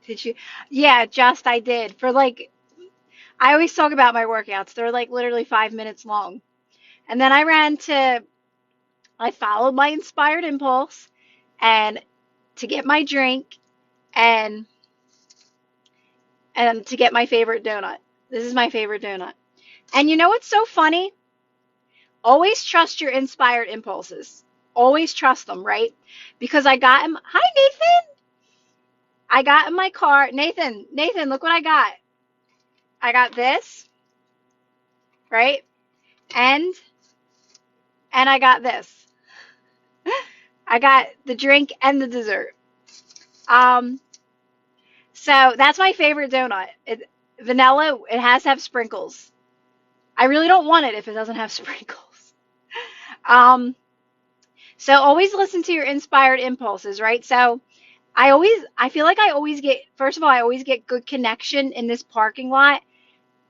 Did you? Yeah, just I did. For like, I always talk about my workouts. They're like literally 5 minutes long. And then I followed my inspired impulse and to get my drink and to get my favorite donut. This is my favorite donut. And you know what's so funny? Always trust your inspired impulses. Always trust them, right? Because I got him. Hi, Nathan. I got in my car. Nathan, look what I got. I got this, right? And I got this. I got the drink and the dessert. Um, so that's my favorite donut. Vanilla. It has to have sprinkles. I really don't want it if it doesn't have sprinkles. Um, so always listen to your inspired impulses, right? So I feel like I always get, first of all, I always get good connection in this parking lot.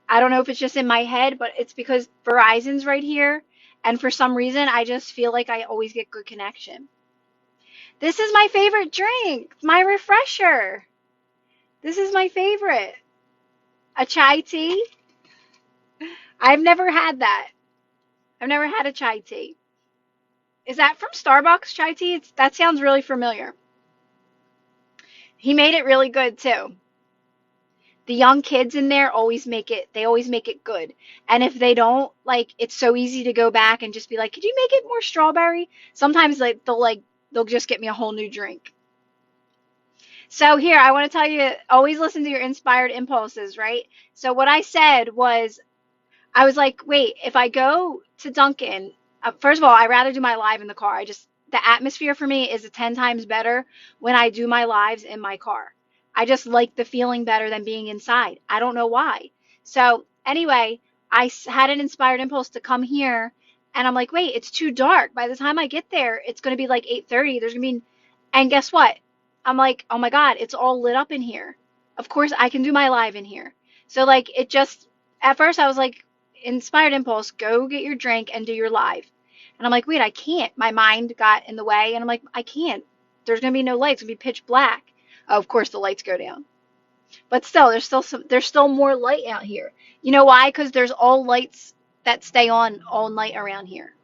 I don't know if it's just in my head, but it's because Verizon's right here. And for some reason, I just feel like I always get good connection. This is my favorite drink, my refresher. This is my favorite. A chai tea. I've never had that. I've never had a chai tea. Is that from Starbucks chai tea? That sounds really familiar. He made it really good too. The young kids in there they always make it good. And if they don't, like, it's so easy to go back and just be like, could you make it more strawberry? Sometimes they'll just get me a whole new drink. So here, I want to tell you, always listen to your inspired impulses, right? So what I said was, I was like, wait, if I go to Dunkin', first of all, I'd rather do my live in the car. The atmosphere for me is 10 times better when I do my lives in my car. I just like the feeling better than being inside. I don't know why. So anyway, had an inspired impulse to come here, and I'm like, wait, it's too dark. By the time I get there, it's going to be like 8:30. There's going to be, and guess what? I'm like, oh my God, it's all lit up in here. Of course, I can do my live in here. So like, at first I was like, inspired impulse, go get your drink and do your live. And I'm like, wait, I can't. My mind got in the way, and I'm like, I can't. There's gonna be no lights. It's gonna be pitch black. Oh, of course, the lights go down. But still, there's still more light out here. You know why? Because there's all lights that stay on all night around here.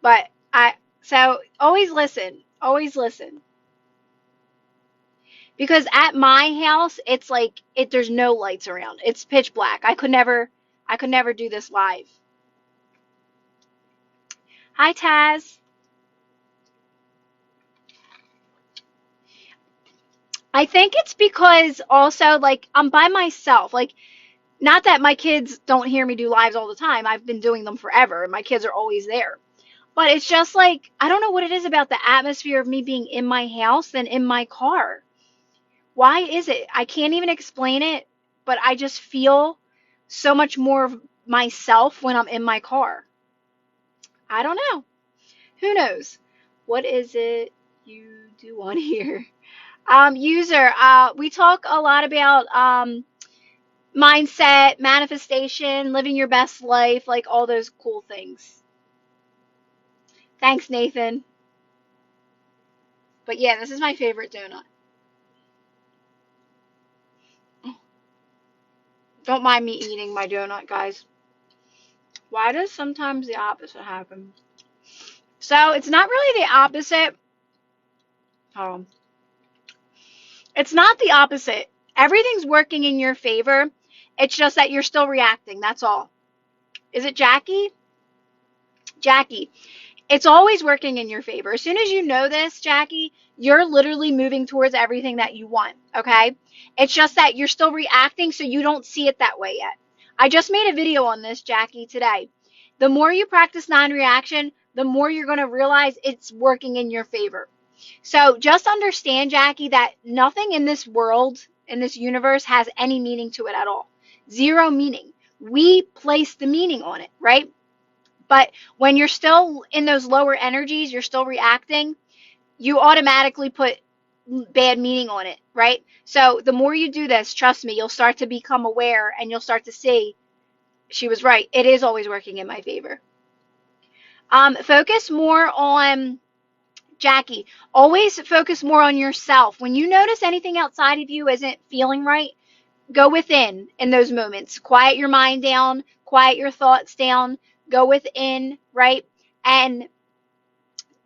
But so always listen. Because at my house, it's like there's no lights around. It's pitch black. I could never do this live. Hi, Taz. I think it's because also, like, I'm by myself. Like, not that my kids don't hear me do lives all the time. I've been doing them forever, and my kids are always there. But it's just like, I don't know what it is about the atmosphere of me being in my house than in my car. Why is it? I can't even explain it, but I just feel so much more of myself when I'm in my car. I don't know. Who knows? What is it you do on here? User, we talk a lot about mindset, manifestation, living your best life, like all those cool things. Thanks, Nathan. But yeah, this is my favorite donut. Don't mind me eating my donut, guys. Why does sometimes the opposite happen? So it's not really the opposite. Um, it's not the opposite. Everything's working in your favor. It's just that you're still reacting. That's all. Is it Jackie? Jackie. It's always working in your favor. As soon as you know this, Jackie, you're literally moving towards everything that you want, okay? It's just that you're still reacting, so you don't see it that way yet. I just made a video on this, Jackie, today. The more you practice non-reaction, the more you're going to realize it's working in your favor. So just understand, Jackie, that nothing in this world, in this universe, has any meaning to it at all. Zero meaning. We place the meaning on it, right? But when you're still in those lower energies, you're still reacting, you automatically put bad meaning on it, right? So the more you do this, trust me, you'll start to become aware and you'll start to see she was right. It is always working in my favor. Focus more on Jackie, always focus more on yourself. When you notice anything outside of you isn't feeling right, go within in those moments. Quiet your mind down, quiet your thoughts down, go within, right? And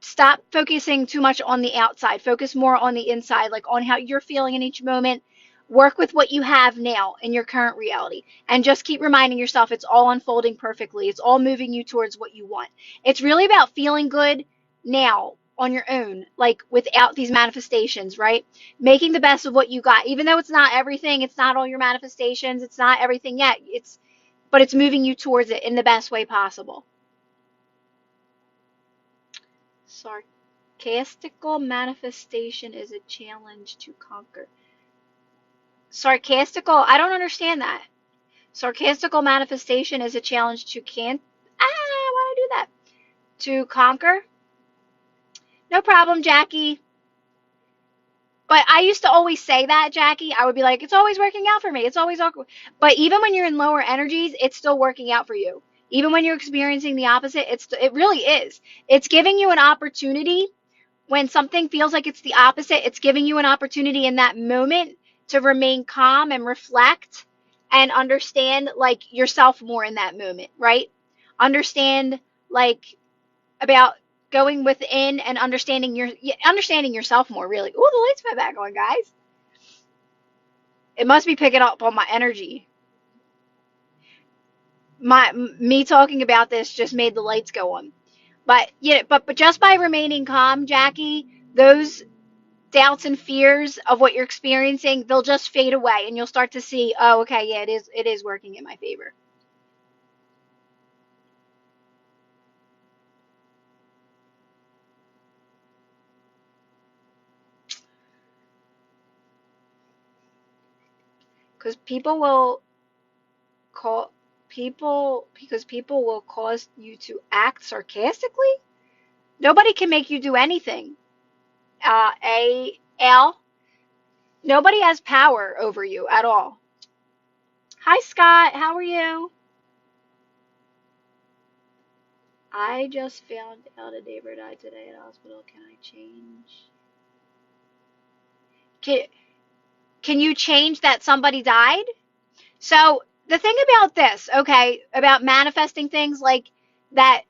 stop focusing too much on the outside. Focus more on the inside, like on how you're feeling in each moment. Work with what you have now in your current reality. And just keep reminding yourself it's all unfolding perfectly. It's all moving you towards what you want. It's really about feeling good now on your own, like without these manifestations, right? Making the best of what you got. Even though it's not everything, it's not all your manifestations, it's not everything yet. But it's moving you towards it in the best way possible. Sarcastical manifestation is a challenge to conquer. Sarcastical, I don't understand that. Sarcastical manifestation is a challenge to why did I do that? To conquer? No problem, Jackie. But I used to always say that, Jackie. I would be like, it's always working out for me. It's always awkward. But even when you're in lower energies, it's still working out for you. Even when you're experiencing the opposite, it really is. It's giving you an opportunity. When something feels like it's the opposite, it's giving you an opportunity in that moment to remain calm and reflect and understand like yourself more in that moment, right? Understand like about going within and understanding yourself more, really. Ooh, the lights went back on, guys. It must be picking up on my energy. Me talking about this just made the lights go on. But yeah, but just by remaining calm, Jackie, those doubts and fears of what you're experiencing, they'll just fade away and you'll start to see, oh, okay, yeah, it is working in my favor. Because people will cause you to act sarcastically. Nobody can make you do anything. Nobody has power over you at all. Hi, Scott. How are you? I just found out a neighbor died today at the hospital. Can I change? Can you change that somebody died? So the thing about this, okay, about manifesting things like that,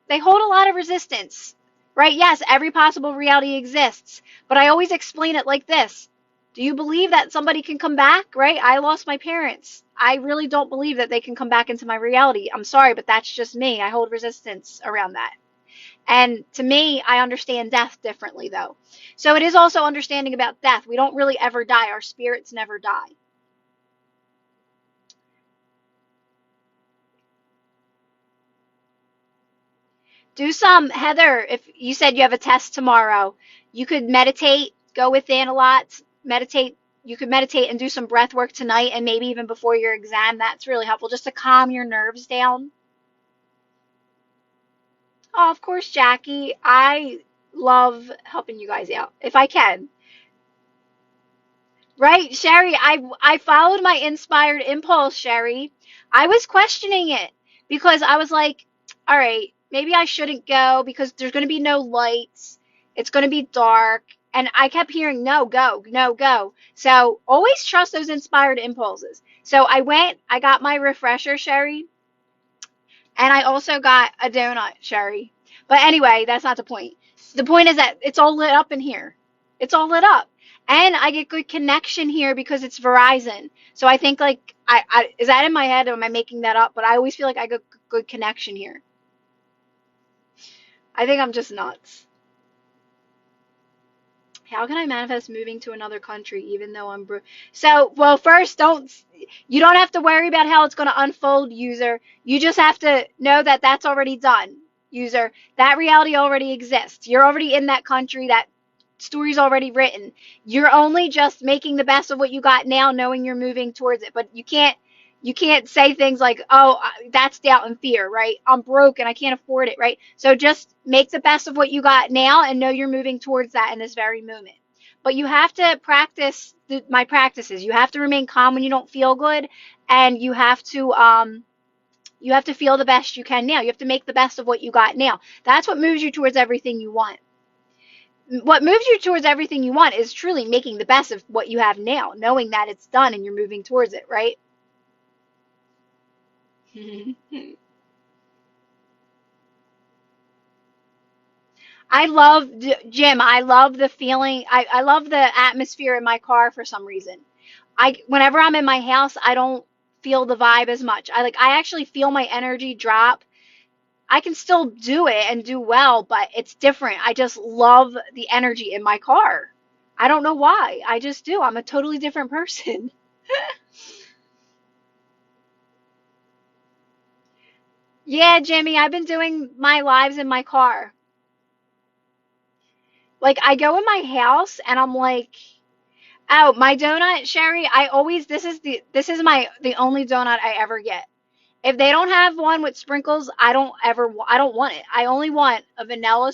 they hold a lot of resistance, right? Yes, every possible reality exists, but I always explain it like this. Do you believe that somebody can come back, right? I lost my parents. I really don't believe that they can come back into my reality. I'm sorry, but that's just me. I hold resistance around that. And to me, I understand death differently, though. So it is also understanding about death. We don't really ever die. Our spirits never die. Do some, Heather, if you said you have a test tomorrow, you could meditate, go within a lot, meditate. You could meditate and do some breath work tonight and maybe even before your exam. That's really helpful just to calm your nerves down. Oh, of course, Jackie. I love helping you guys out if I can. Right, Sherry, I followed my inspired impulse, Sherry. I was questioning it because I was like, all right, maybe I shouldn't go because there's going to be no lights. It's going to be dark. And I kept hearing, no, go, no, go. So always trust those inspired impulses. So I went, I got my refresher, Sherry, and I also got a donut, Sherry. But anyway, that's not the point. The point is that it's all lit up in here. It's all lit up. And I get good connection here because it's Verizon. So I think like, is that in my head or am I making that up? But I always feel like I get good connection here. I think I'm just nuts. How can I manifest moving to another country even though I'm broke? So, well, first, you don't have to worry about how it's going to unfold, user. You just have to know that that's already done, user. That reality already exists. You're already in that country. That story's already written. You're only just making the best of what you got now, knowing you're moving towards it. But you can't say things like, oh, that's doubt and fear, right? I'm broke and I can't afford it, right? So just make the best of what you got now and know you're moving towards that in this very moment. But you have to practice my practices. You have to remain calm when you don't feel good, and you have to feel the best you can now. You have to make the best of what you got now. That's what moves you towards everything you want. What moves you towards everything you want is truly making the best of what you have now, knowing that it's done and you're moving towards it, right? I love, Jim, I love the feeling. I love the atmosphere in my car for some reason. Whenever I'm in my house, I don't feel the vibe as much. I actually feel my energy drop. I can still do it and do well, but it's different. I just love the energy in my car. I don't know why. I just do. I'm a totally different person. Yeah, Jimmy, I've been doing my lives in my car. Like I go in my house and I'm like, oh, my donut, Sherry, I always this is my the only donut I ever get. If they don't have one with sprinkles, I don't want it. I only want a vanilla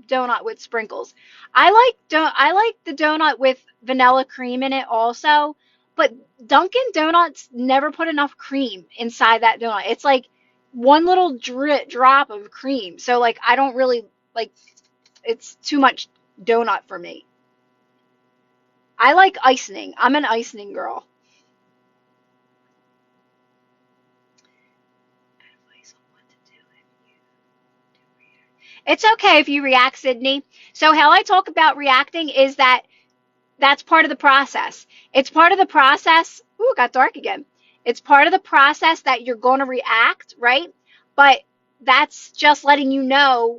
donut with sprinkles. I like the donut with vanilla cream in it also, but Dunkin' Donuts never put enough cream inside that donut. It's like one little drop of cream. So like I don't really like it's too much donut for me. I like icing. I'm an icing girl. It's okay if you react, Sydney. So how I talk about reacting is that that's part of the process. It's part of the process. Ooh, it got dark again. It's part of the process that you're going to react, right? But that's just letting you know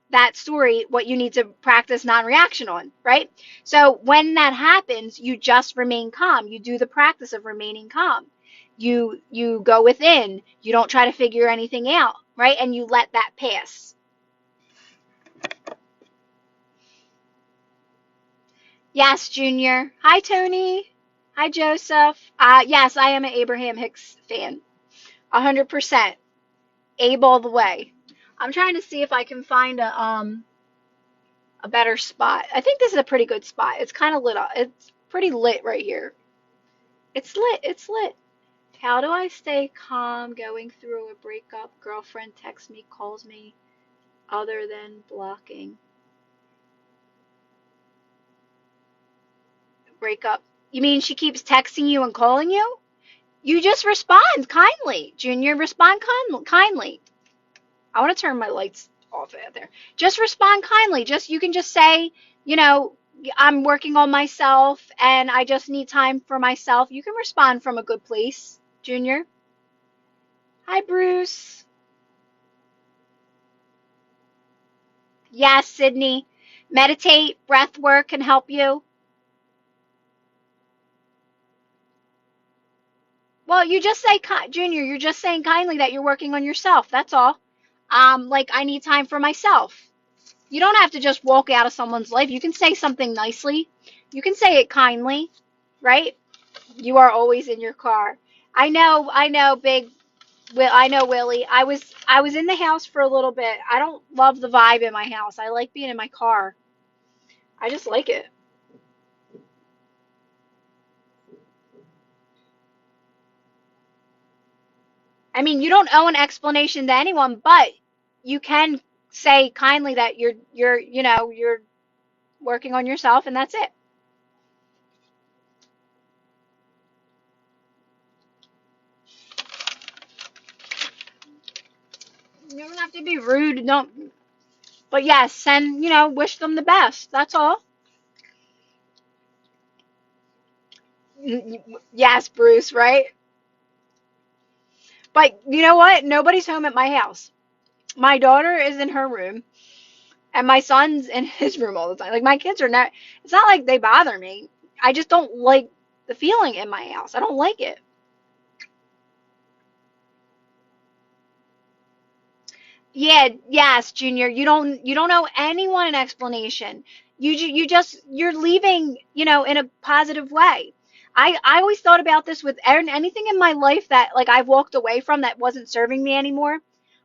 that story, what you need to practice non-reaction on, right? So when that happens, you just remain calm. You do the practice of remaining calm. You go within. You don't try to figure anything out, right? And you let that pass. Yes, Junior. Hi, Tony. Hi, Joseph. Yes, I am an Abraham Hicks fan. 100%. Abe all the way. I'm trying to see if I can find a better spot. I think this is a pretty good spot. It's kind of lit up. It's pretty lit right here. It's lit. It's lit. How do I stay calm going through a breakup? Girlfriend texts me, calls me, other than blocking. Breakup. You mean she keeps texting you and calling you? You just respond kindly, Junior. Respond kindly. I want to turn my lights off out there. Just respond kindly. You can just say, you know, I'm working on myself and I just need time for myself. You can respond from a good place, Junior. Hi, Bruce. Yes, Sydney. Meditate, breath work can help you. Well, you just say, Junior, you're just saying kindly that you're working on yourself. That's all. Like I need time for myself. You don't have to just walk out of someone's life. You can say something nicely. You can say it kindly, right? You are always in your car. I know, big I know, Willie. I was in the house for a little bit. I don't love the vibe in my house. I like being in my car. I just like it. I mean, you don't owe an explanation to anyone, but you can say kindly that you're working on yourself and that's it. You don't have to be rude. Don't, but yes, send, wish them the best. That's all. Yes, Bruce, right? But you know what? Nobody's home at my house. My daughter is in her room, and my son's in his room all the time. Like, my kids are not, it's not like they bother me. I just don't like the feeling in my house. I don't like it. Yeah, yes, Junior. You don't owe anyone an explanation. You're leaving, in a positive way. I always thought about this with anything in my life that like I've walked away from that wasn't serving me anymore.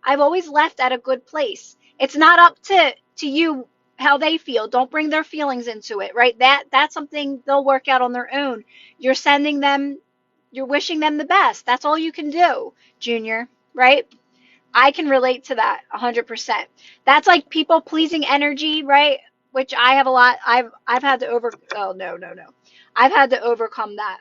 I've always left at a good place. It's not up to you how they feel. Don't bring their feelings into it, right? That's something they'll work out on their own. You're sending them, you're wishing them the best. That's all you can do, Junior, right? I can relate to that 100%. That's like people pleasing energy, right? which I have a lot. I've had to over. Oh no, no, no. I've had to overcome that.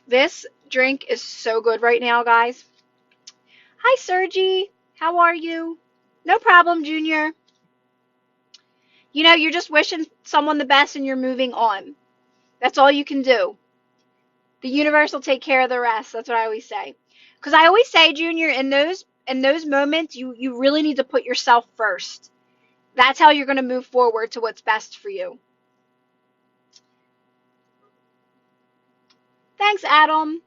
This drink is so good right now, guys. Hi, Sergi. How are you? No problem, Junior. You know, you're just wishing someone the best and you're moving on. That's all you can do. The universe will take care of the rest. That's what I always say. Because I always say, Junior, in those moments, you really need to put yourself first. That's how you're going to move forward to what's best for you. Thanks, Adam.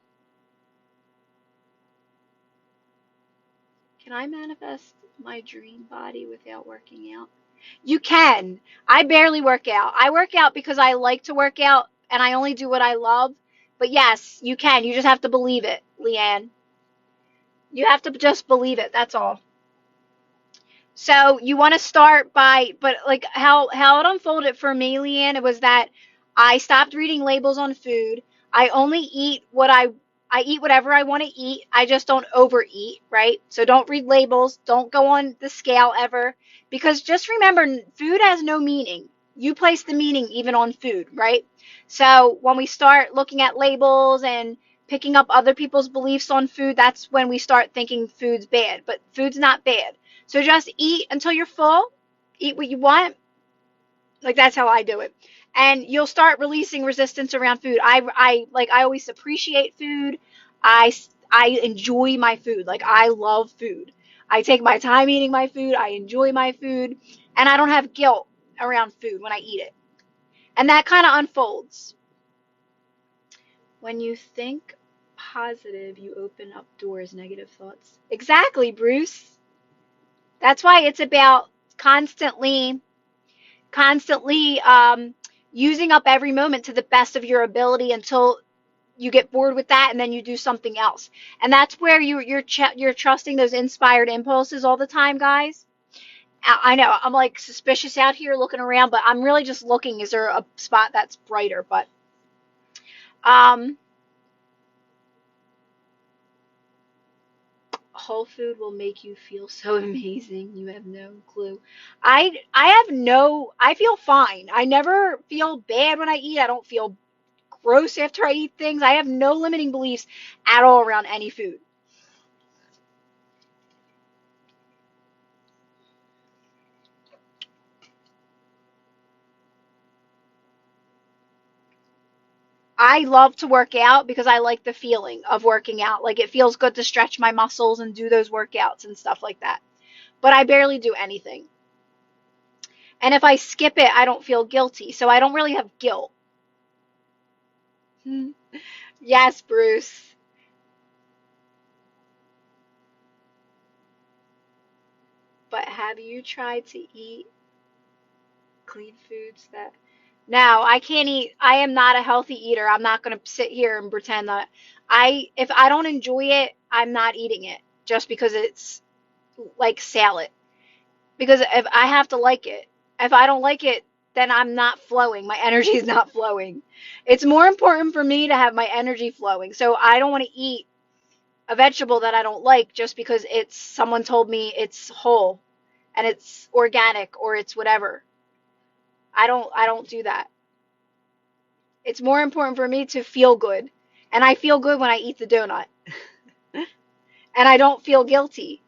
Can I manifest my dream body without working out? You can. I barely work out. I work out because I like to work out and I only do what I love. But yes, you can. You just have to believe it, Leanne. You have to just believe it. That's all. So you want to start by, but like how it unfolded for me, Leanne, it was that I stopped reading labels on food. I only eat what I eat whatever I want to eat. I just don't overeat, right? So don't read labels. Don't go on the scale ever, because just remember, food has no meaning. You place the meaning even on food, right? So when we start looking at labels and picking up other people's beliefs on food, that's when we start thinking food's bad. But food's not bad. So just eat until you're full. Eat what you want. Like that's how I do it. And you'll start releasing resistance around food. I always appreciate food. I I enjoy my food. Like I love food. I take my time eating my food. I enjoy my food, and I don't have guilt around food when I eat it. And that kind of unfolds. When you think positive, you open up doors, negative thoughts. Exactly, Bruce. That's why it's about constantly using up every moment to the best of your ability until you get bored with that and then you do something else. And that's where you're trusting those inspired impulses all the time, guys. I know I'm like suspicious out here looking around, but I'm really just looking. Is there a spot that's brighter? But um, whole food will make you feel so amazing. You have no clue. I feel fine. I never feel bad when I eat. I don't feel gross after I eat things. I have no limiting beliefs at all around any food. I love to work out because I like the feeling of working out. Like it feels good to stretch my muscles and do those workouts and stuff like that. But I barely do anything. And if I skip it, I don't feel guilty. So I don't really have guilt. Yes, Bruce. But have you tried to eat clean foods that No, I can't eat. I am not a healthy eater. I'm not going to sit here and pretend that if I don't enjoy it, I'm not eating it just because it's like salad. Because if I have to like it, if I don't like it, then I'm not flowing. My energy is not flowing. It's more important for me to have my energy flowing. So I don't want to eat a vegetable that I don't like just because it's someone told me it's whole and it's organic or it's whatever. I don't do that. It's more important for me to feel good. And I feel good when I eat the donut. And I don't feel guilty.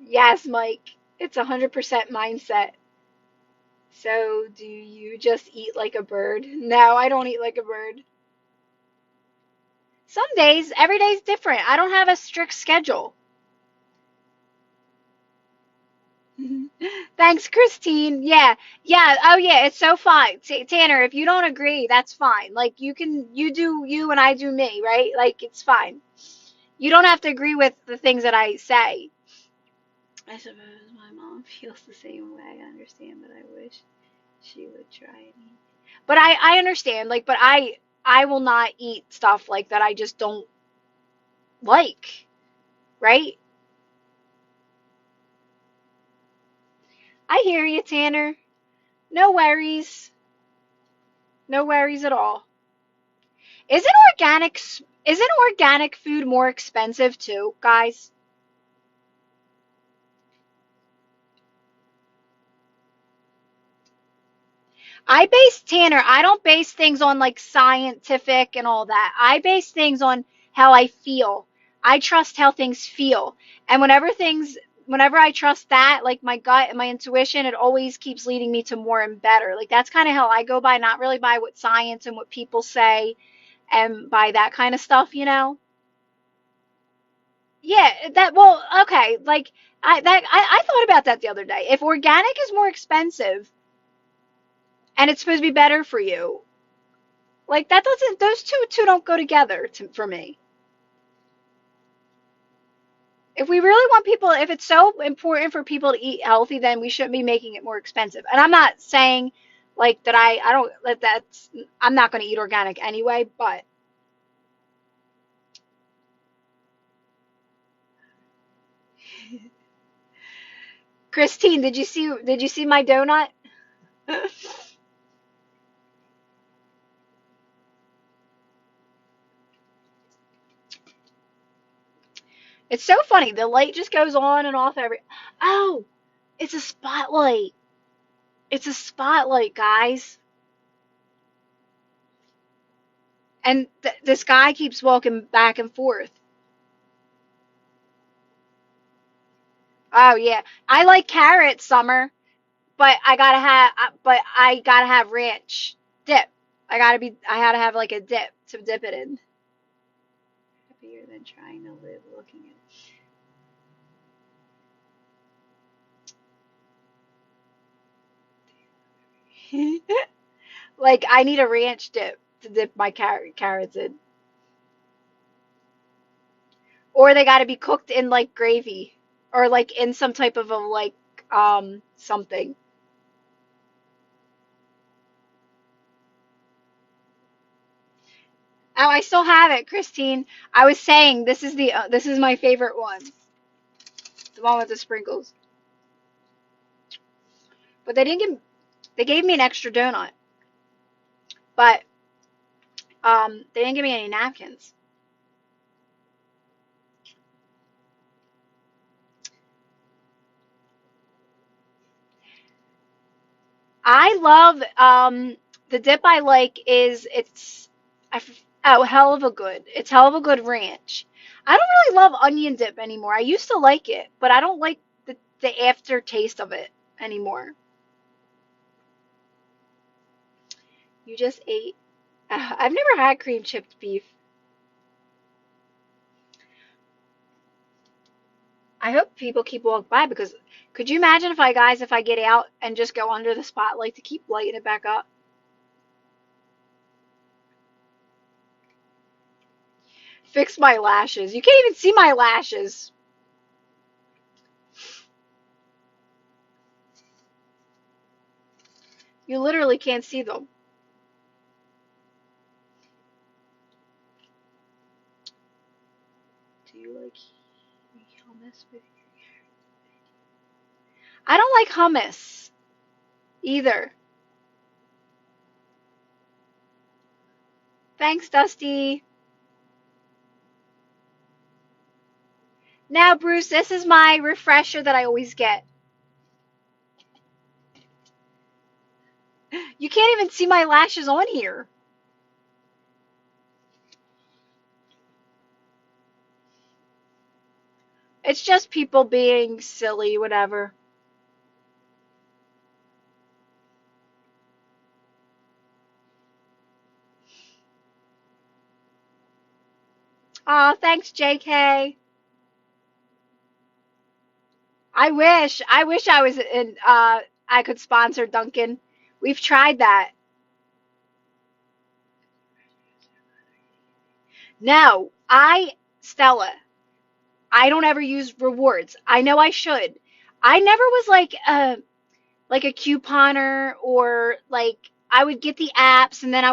Yes, Mike. It's 100% mindset. So, do you just eat like a bird? No, I don't eat like a bird. Some days, every day's different. I don't have a strict schedule. Thanks, Christine. Yeah, yeah. Oh, yeah. It's so fine. Tanner, if you don't agree, that's fine. Like you do you and I do me, right? Like it's fine. You don't have to agree with the things that I say. I suppose my mom feels the same way. I understand, but I wish she would try it. But I understand. Like, but I will not eat stuff like that. I just don't like, right? I hear you, Tanner. No worries. No worries at all. Isn't isn't organic food more expensive too, guys? I don't base things on like scientific and all that. I base things on how I feel. I trust how things feel. And whenever I trust that, like my gut and my intuition, it always keeps leading me to more and better. Like that's kind of how I go by, not really by what science and what people say and by that kind of stuff, you know? Yeah, well, okay, like I thought about that the other day. If organic is more expensive and it's supposed to be better for you, like that doesn't those two don't go together for me. If we really want people, if it's so important for people to eat healthy, then we shouldn't be making it more expensive. And I'm not saying like that I don't that that's I'm not going to eat organic anyway, but Christine, did you see my donut? It's so funny. The light just goes on and off every. Oh, it's a spotlight. It's a spotlight, guys. And this guy keeps walking back and forth. Oh yeah, I like carrots, Summer, but I gotta have ranch dip. I gotta have like a dip to dip it in. Happier than trying to live looking at. Like I need a ranch dip to dip my carrots in, or they gotta be cooked in like gravy, or like in some type of a like something. Oh, I still have it, Christine. I was saying this is my favorite one, the one with the sprinkles. But they gave me an extra donut, but they didn't give me any napkins. I love the dip I like is oh hell of a good. It's hell of a good ranch. I don't really love onion dip anymore. I used to like it, but I don't like the aftertaste of it anymore. You just ate. I've never had cream chipped beef. I hope people keep walking by because could you imagine if I get out and just go under the spotlight to keep lighting it back up? Fix my lashes. You can't even see my lashes. You literally can't see them. Do you like hummus with your hair? I don't like hummus either. Thanks, Dusty. Now, Bruce, this is my refresher that I always get. You can't even see my lashes on here. It's just people being silly, whatever. Aw, thanks, JK. I wish I was in, I could sponsor Dunkin'. We've tried that. No, Stella, I don't ever use rewards. I know I should. I never was like a couponer or like I would get the apps and then I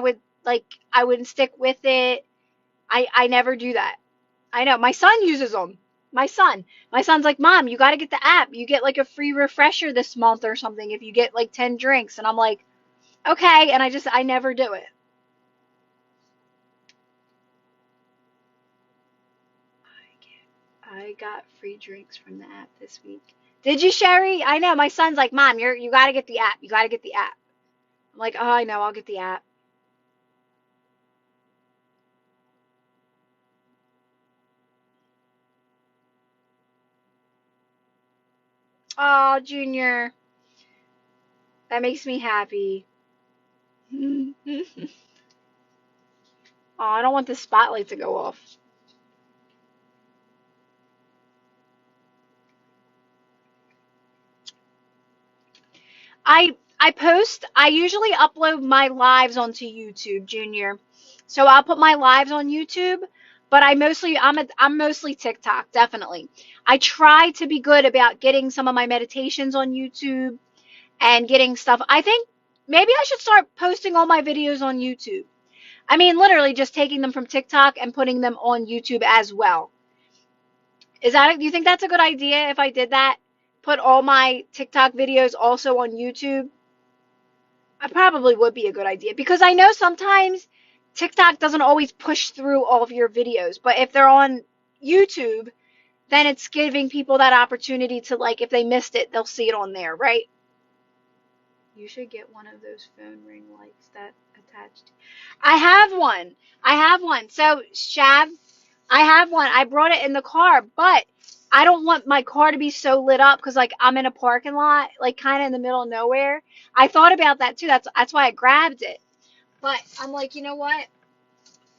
wouldn't stick with it. I never do that. I know my son uses them. My son's like, "Mom, you got to get the app. You get like a free refresher this month or something if you get like 10 drinks." And I'm like, Okay, and I never do it. I got free drinks from the app this week. Did you, Sherry? I know my son's like, Mom, you got to get the app. You got to get the app. I'm like, oh, I know, I'll get the app. Oh, Junior, that makes me happy. Oh, I don't want the spotlight to go off. I usually upload my lives onto YouTube, Junior. So I'll put my lives on YouTube, but I'm mostly TikTok, definitely. I try to be good about getting some of my meditations on YouTube and getting stuff. I think maybe I should start posting all my videos on YouTube. I mean, literally just taking them from TikTok and putting them on YouTube as well. Do you think that's a good idea if I did that? Put all my TikTok videos also on YouTube? I probably would be a good idea because I know sometimes TikTok doesn't always push through all of your videos, but if they're on YouTube, then it's giving people that opportunity to, like, if they missed it, they'll see it on there, right? You should get one of those phone ring lights that attached. I have one. I have one. So, Shav, I have one. I brought it in the car, but I don't want my car to be so lit up because, like, I'm in a parking lot, like, kind of in the middle of nowhere. I thought about that too. That's why I grabbed it. But I'm like, you know what?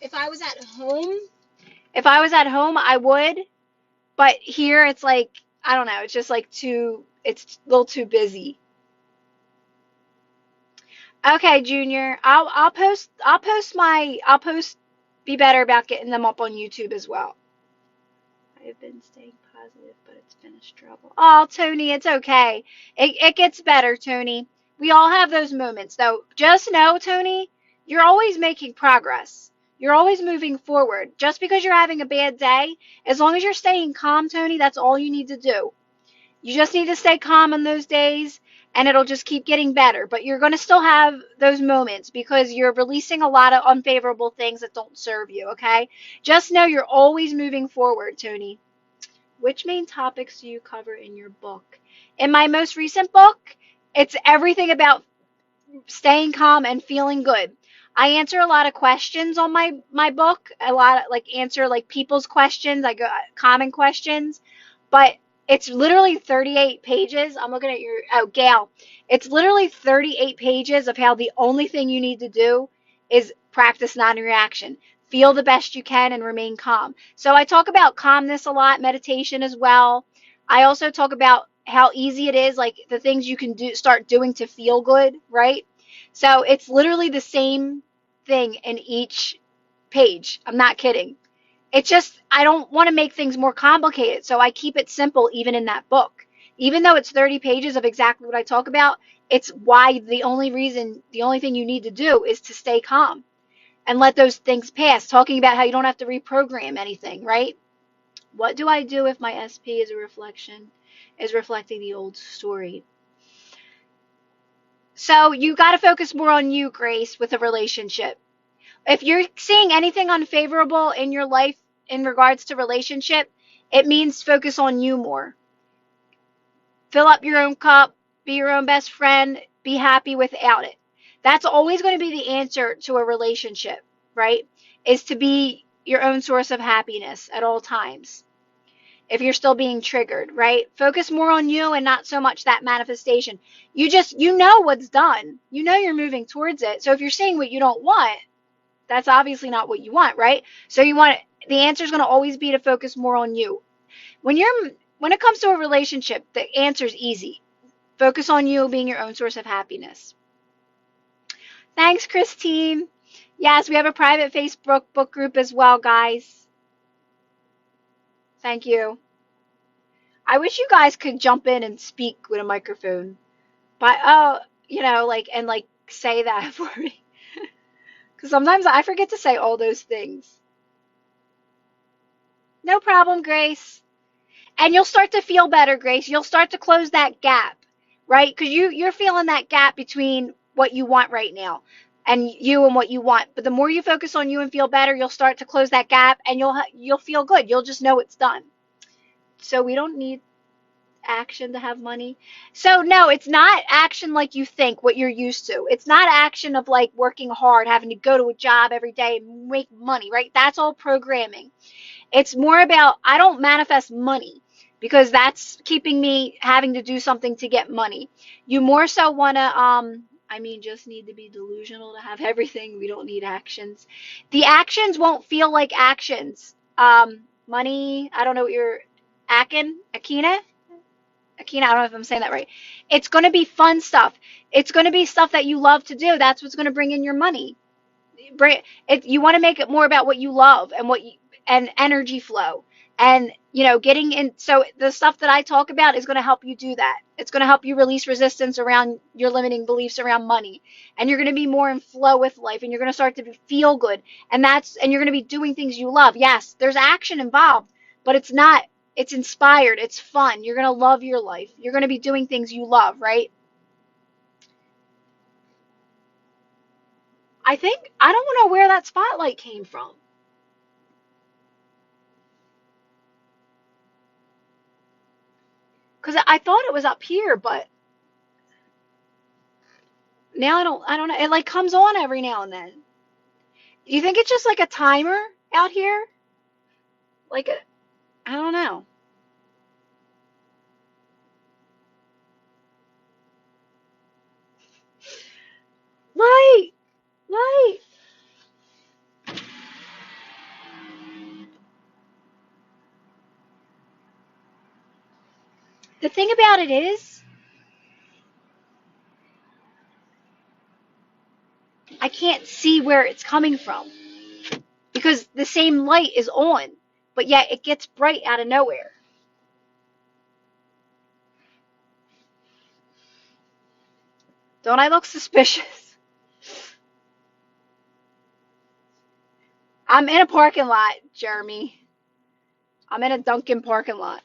If I was at home, I would. But here, it's like, I don't know. It's just like it's a little too busy. Okay, Junior. I'll post be better about getting them up on YouTube as well. I have been staying positive, but it's been a struggle. Oh, Tony, it's okay. It gets better, Tony. We all have those moments, though. Just know, Tony, you're always making progress. You're always moving forward. Just because you're having a bad day, as long as you're staying calm, Tony, that's all you need to do. You just need to stay calm on those days, and it'll just keep getting better. But you're going to still have those moments because you're releasing a lot of unfavorable things that don't serve you, okay? Just know you're always moving forward, Tony. Which main topics do you cover in your book? In my most recent book, it's everything about staying calm and feeling good. I answer a lot of questions on my book. A lot of, like, answer like people's questions, like common questions, but it's literally 38 pages. I'm looking at your Gail. It's literally 38 pages of how the only thing you need to do is practice non-reaction. Feel the best you can and remain calm. So I talk about calmness a lot, meditation as well. I also talk about how easy it is, like the things you can start doing to feel good, right? So it's literally the same thing in each page. I'm not kidding. It's just, I don't want to make things more complicated, so I keep it simple even in that book. Even though it's 30 pages of exactly what I talk about, it's why the only thing you need to do is to stay calm and let those things pass. Talking about how you don't have to reprogram anything, right? What do I do if my SP is reflecting the old story? So you got to focus more on you, Grace, with a relationship. If you're seeing anything unfavorable in your life in regards to relationship, it means focus on you more. Fill up your own cup, be your own best friend, be happy without it. That's always going to be the answer to a relationship, right? Is to be your own source of happiness at all times. If you're still being triggered, right? Focus more on you and not so much that manifestation. You know what's done. You know you're moving towards it. So if you're seeing what you don't want, that's obviously not what you want, right? So the answer is going to always be to focus more on you. When it comes to a relationship, the answer is easy. Focus on you being your own source of happiness. Thanks, Christine. Yes, we have a private Facebook book group as well, guys. Thank you. I wish you guys could jump in and speak with a microphone. But, and say that for me. Because sometimes I forget to say all those things. No problem, Grace. And you'll start to feel better, Grace. You'll start to close that gap, right? Because you're feeling that gap between what you want right now, and you and what you want. But the more you focus on you and feel better, you'll start to close that gap, and you'll feel good. You'll just know it's done. So we don't need action to have money. So no, it's not action like you think, what you're used to. It's not action of like working hard, having to go to a job every day and make money, right? That's all programming. It's more about, I don't manifest money because that's keeping me having to do something to get money. You more so want to, just need to be delusional to have everything. We don't need actions. The actions won't feel like actions. Money, I don't know what you're, Akina, I don't know if I'm saying that right. It's going to be fun stuff. It's going to be stuff that you love to do. That's what's going to bring in your money. You want to make it more about what you love and and energy flow, and getting in. So the stuff that I talk about is going to help you do that. It's going to help you release resistance around your limiting beliefs around money, and you're going to be more in flow with life, and you're going to start to feel good, and you're going to be doing things you love. Yes, there's action involved, but it's not. It's inspired. It's fun. You're going to love your life. You're going to be doing things you love, right? I don't know where that spotlight came from. Because I thought it was up here, but now I don't know. It like comes on every now and then. Do you think it's just like a timer out here? Like I don't know. Light, light. The thing about it is, I can't see where it's coming from because the same light is on, but yet it gets bright out of nowhere. Don't I look suspicious? I'm in a parking lot, Jeremy. I'm in a Dunkin' parking lot.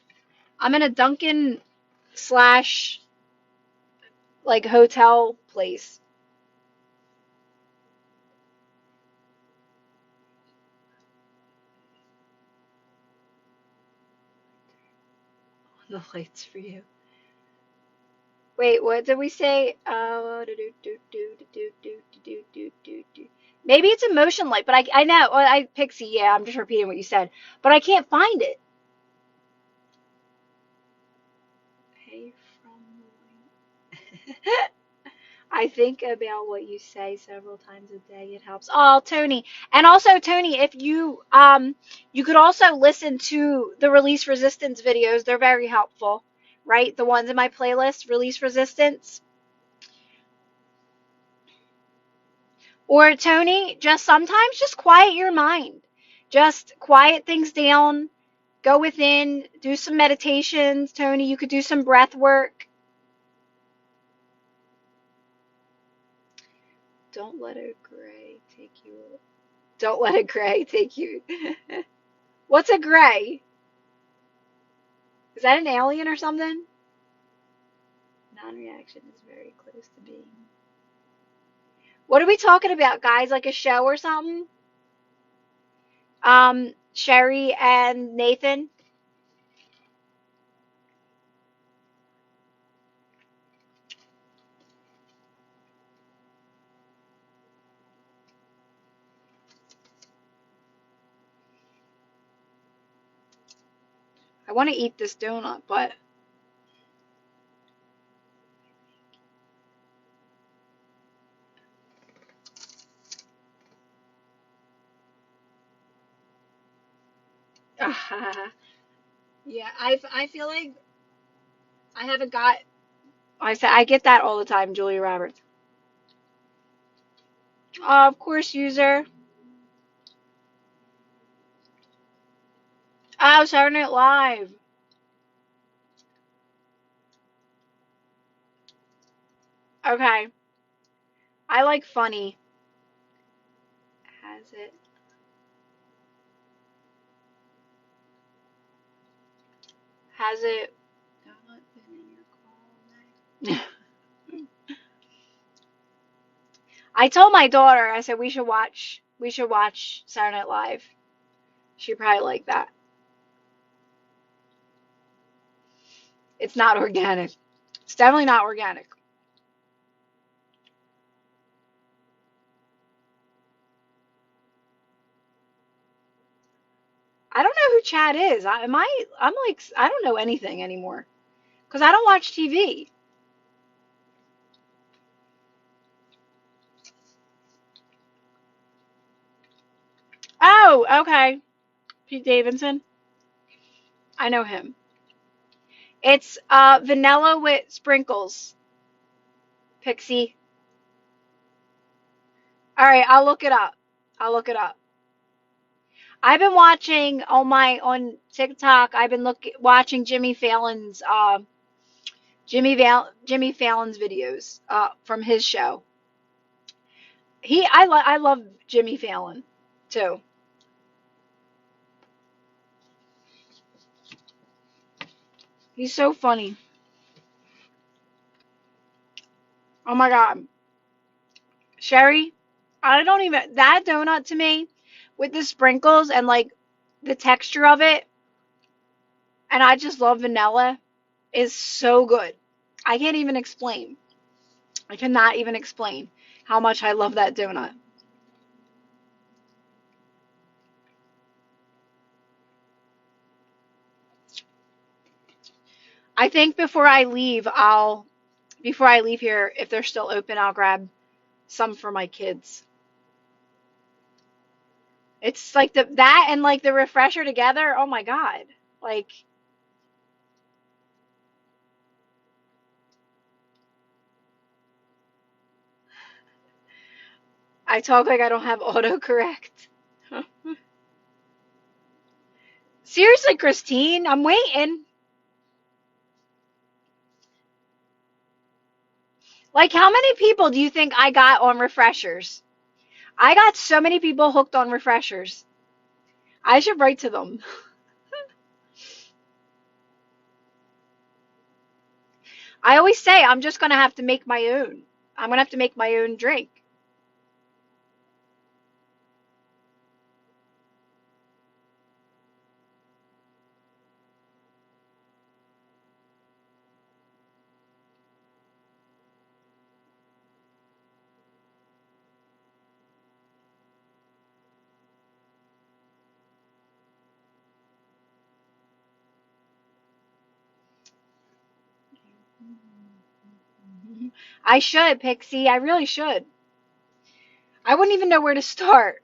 I'm in a Dunkin' slash like hotel place. The lights for you. Wait, what did we say? Maybe it's a motion light, but I know. Well, Pixie, yeah, I'm just repeating what you said, but I can't find it. Pay from I think about what you say several times a day. It helps. Oh, Tony. And also, Tony, if you could also listen to the release resistance videos. They're very helpful, right? The ones in my playlist, release resistance. Or Tony, just sometimes just quiet your mind. Just quiet things down. Go within, do some meditations. Tony, you could do some breath work. Don't let a gray take you. Don't let a gray take you. What's a gray? Is that an alien or something? Non-reaction is very close to being. What are we talking about, guys? Like a show or something? Sherry and Nathan. I want to eat this donut, but yeah, I feel like I haven't got. I get that all the time, Julia Roberts. Of course, user. Oh, Saturday Night Live. Okay, I like funny. Has it? Has it? Donut been in your call all night? I told my daughter, I said we should watch Saturday Night Live. She'd probably like that. It's not organic. It's definitely not organic. I don't know who Chad is. I'm like, I don't know anything anymore because I don't watch TV. Oh, okay. Pete Davidson. I know him. It's vanilla with sprinkles. Pixie. All right, I'll look it up. I'll look it up. I've been watching on TikTok. I've been watching Jimmy Fallon's videos from his show. I love Jimmy Fallon too. He's so funny. Oh my god, Sherry, I don't even that donut to me with the sprinkles and like the texture of it, and I just love vanilla is so good. I can't even explain. I cannot even explain how much I love that donut. I think before I leave here, if they're still open, I'll grab some for my kids. It's like that and like the refresher together. Oh my god. Like I talk like I don't have autocorrect. Seriously, Christine, I'm waiting. Like how many people do you think I got on refreshers? I got so many people hooked on refreshers. I should write to them. I always say I'm just going to have to make my own. I'm going to have to make my own drink. I should, Pixie. I really should. I wouldn't even know where to start.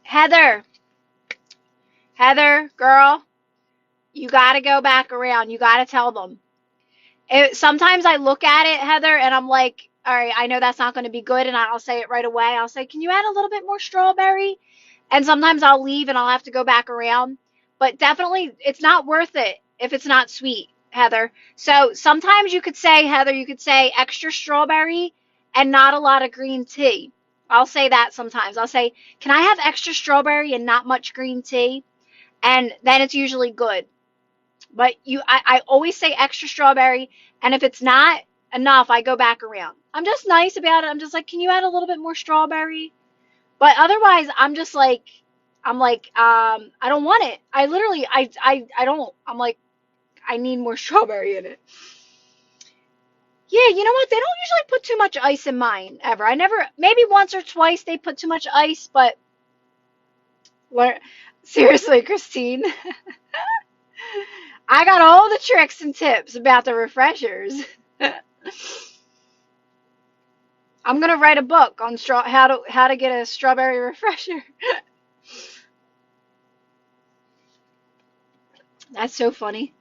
Heather, Heather, girl, you got to go back around. You got to tell them. Sometimes I look at it, Heather, and I'm like, all right, I know that's not going to be good, and I'll say it right away. I'll say, can you add a little bit more strawberry? And sometimes I'll leave and I'll have to go back around. But definitely, it's not worth it if it's not sweet, Heather. So sometimes you could say, Heather, you could say extra strawberry and not a lot of green tea. I'll say that sometimes. I'll say, can I have extra strawberry and not much green tea? And then it's usually good. But I always say extra strawberry, and if it's not enough, I go back around. I'm just nice about it. I'm just like, can you add a little bit more strawberry? But otherwise, I don't want it. I literally, I don't. I'm like, I need more strawberry in it. Yeah, you know what? They don't usually put too much ice in mine ever. I never, maybe once or twice they put too much ice, but what? Seriously, Christine, I got all the tricks and tips about the refreshers. I'm gonna write a book on how to get a strawberry refresher. That's so funny.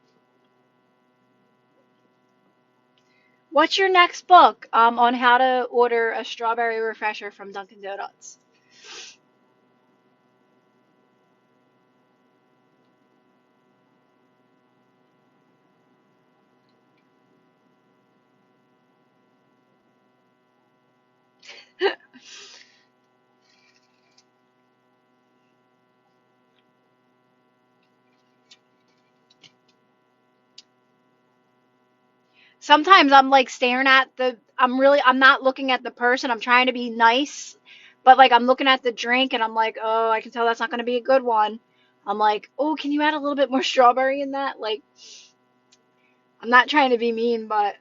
What's your next book on how to order a strawberry refresher from Dunkin' Donuts? sometimes I'm like staring at I'm not looking at the person. I'm trying to be nice, but like I'm looking at the drink and I'm like, oh, I can tell that's not going to be a good one. I'm like, oh, can you add a little bit more strawberry in that? Like, I'm not trying to be mean, but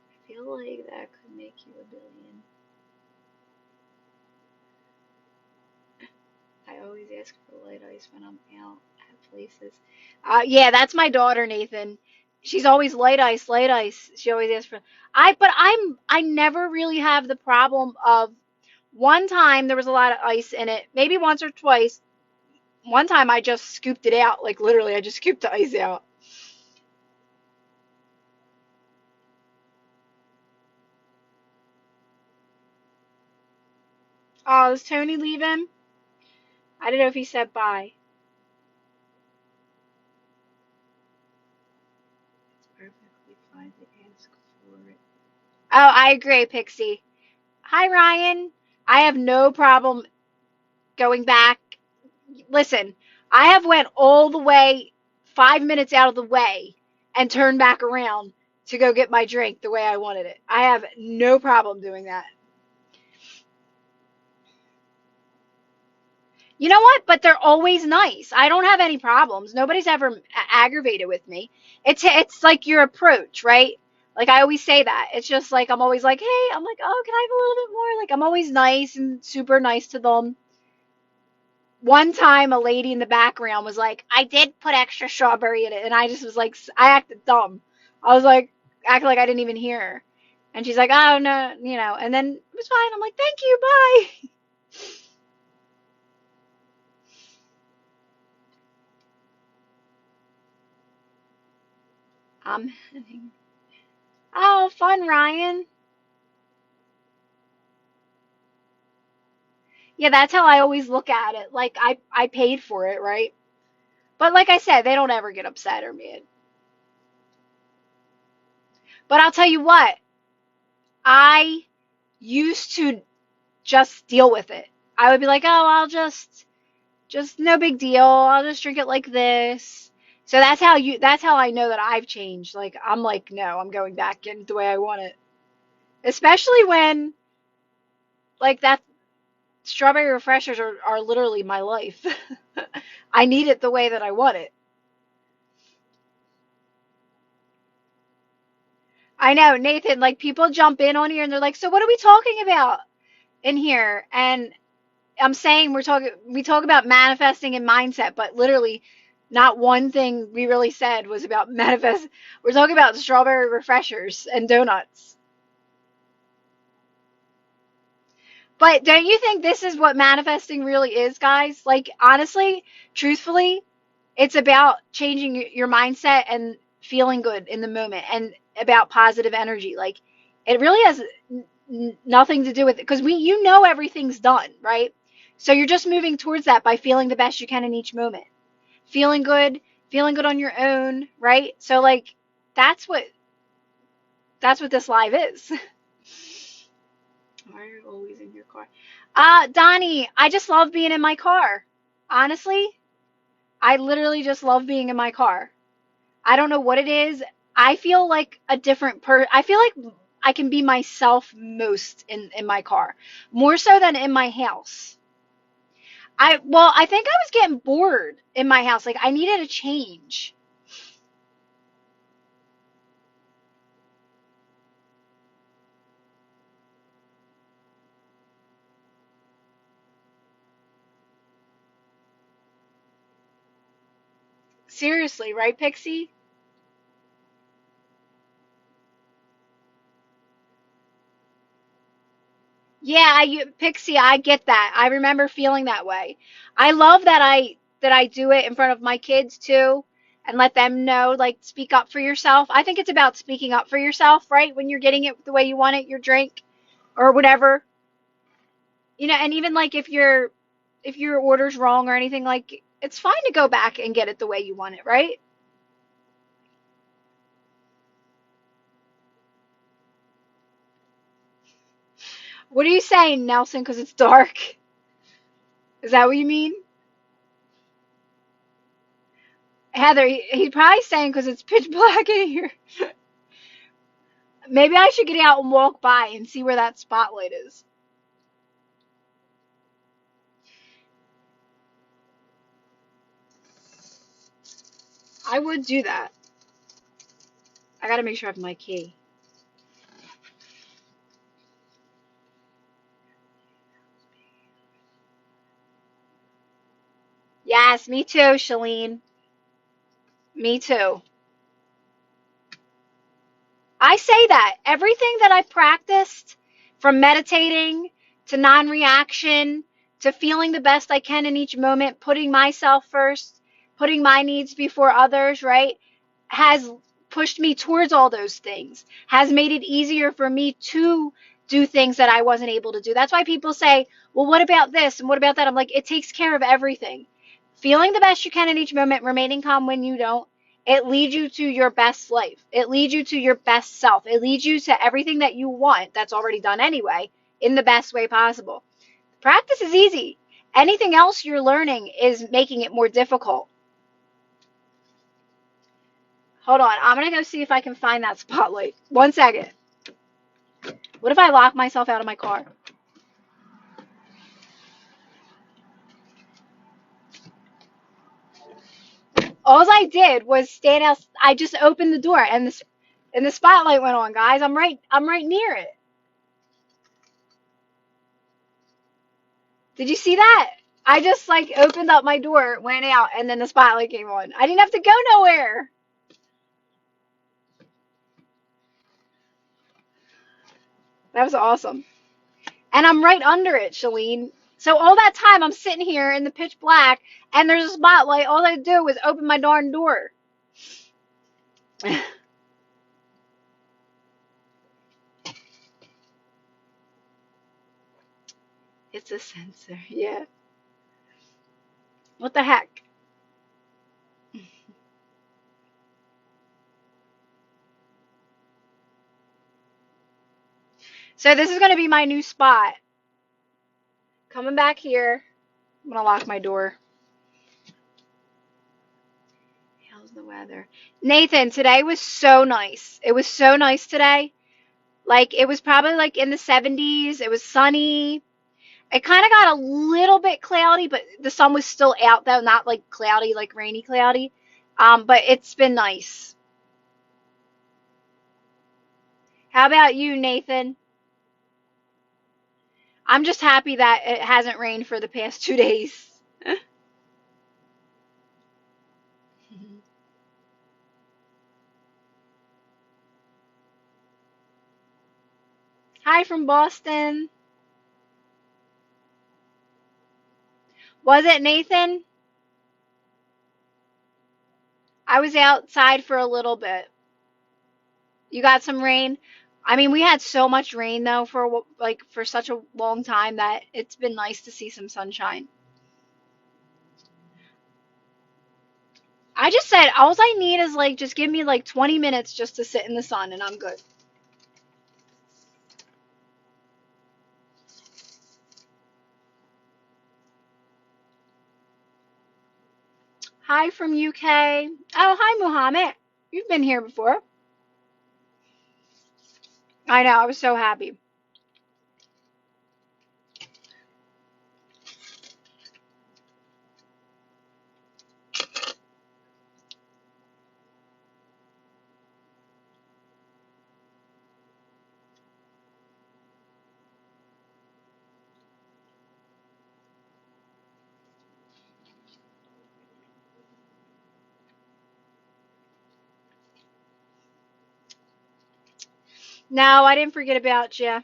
I feel like that could make you a billion. I always ask for light ice when I'm out at places. Yeah, that's my daughter, Nathan. She's always light ice, light ice. She always asks for. I never really have the problem of. One time there was a lot of ice in it, maybe once or twice. One time I just scooped it out, like literally, I just scooped the ice out. Oh, is Tony leaving? I don't know if he said bye. It's perfectly fine to ask for it. Oh, I agree, Pixie. Hi, Ryan. I have no problem going back. Listen, I have went all the way 5 minutes out of the way and turned back around to go get my drink the way I wanted it. I have no problem doing that. You know what? But they're always nice. I don't have any problems. Nobody's ever aggravated with me. It's like your approach, right? Like I always say that. It's just like I'm always like, "Hey, I'm like, "Oh, can I have a little bit more?" Like I'm always nice and super nice to them. One time a lady in the background was like, "I did put extra strawberry in it." And I just was like I acted dumb. I was like acting like I didn't even hear her. And she's like, "Oh, no, and then it was fine." I'm like, "Thank you. Bye." Um Oh, fun, Ryan. Yeah, that's how I always look at it. Like I paid for it, right? But like I said, they don't ever get upset or mad. But I'll tell you what, I used to just deal with it. I would be like, "Oh, I'll just no big deal. I'll just drink it like this." So that's how I know that I've changed. Like I'm like, "No, I'm going back in the way I want it." Especially when like that strawberry refreshers are literally my life. I need it the way that I want it. I know, Nathan, like people jump in on here and they're like, "So what are we talking about in here?" And I'm saying we talk about manifesting and mindset, but literally not one thing we really said was about manifest. We're talking about strawberry refreshers and donuts. But don't you think this is what manifesting really is, guys? Like honestly, truthfully, it's about changing your mindset and feeling good in the moment and about positive energy. Like it really has nothing to do with it because everything's done, right? So you're just moving towards that by feeling the best you can in each moment. Feeling good, feeling good on your own, right? So like that's what that's what this live is. Why are you always in your car? Donnie, I just love being in my car. Honestly, I literally just love being in my car. I don't know what it is. I feel like a different I feel like I can be myself most in my car, more so than in my house. I think I was getting bored in my house. Like I needed a change. Seriously, right, Pixie? Yeah, Pixie, I get that. I remember feeling that way. I love that I do it in front of my kids too and let them know like speak up for yourself. I think it's about speaking up for yourself, right? When you're getting it the way you want it, your drink or whatever. And even like if your order's wrong or anything like it's fine to go back and get it the way you want it, right? What are you saying, Nelson? Because it's dark. Is that what you mean? Heather, he's probably saying because it's pitch black in here. Maybe I should get out and walk by and see where that spotlight is. I would do that. I gotta make sure I have my key. Yes, me too, Shalene. Me too. I say that everything that I practiced, from meditating to non-reaction to feeling the best I can in each moment, putting myself first, putting my needs before others, right, has pushed me towards all those things, has made it easier for me to do things that I wasn't able to do. That's why people say, well, what about this and what about that? I'm like, it takes care of everything. Feeling the best you can in each moment, remaining calm when you don't, it leads you to your best life. It leads you to your best self. It leads you to everything that you want that's already done anyway in the best way possible. Practice is easy. Anything else you're learning is making it more difficult. Hold on. I'm going to go see if I can find that spotlight. 1 second. What if I lock myself out of my car? All I did was stand out. I just opened the door and the spotlight went on, guys. I'm right near it. Did you see that? I just like opened up my door, went out, and then the spotlight came on. I didn't have to go nowhere. That was awesome. And I'm right under it, Shalene. So all that time I'm sitting here in the pitch black and there's a spotlight. All I do was open my darn door. It's a sensor. Yeah. What the heck? So this is going to be my new spot. Coming back here. I'm going to lock my door. How's the weather? Nathan, today was so nice. It was so nice today. Like, it was probably like in the 70s. It was sunny. It kind of got a little bit cloudy, but the sun was still out, though. Not like cloudy, like rainy cloudy. But it's been nice. How about you, Nathan? I'm just happy that it hasn't rained for the past 2 days. Hi from Boston. Was it Nathan? I was outside for a little bit. You got some rain? I mean, we had so much rain though for such a long time that it's been nice to see some sunshine. I just said all I need is like just give me like 20 minutes just to sit in the sun and I'm good. Hi from UK. Oh, hi Muhammad. You've been here before. I know, I was so happy. No, I didn't forget about you.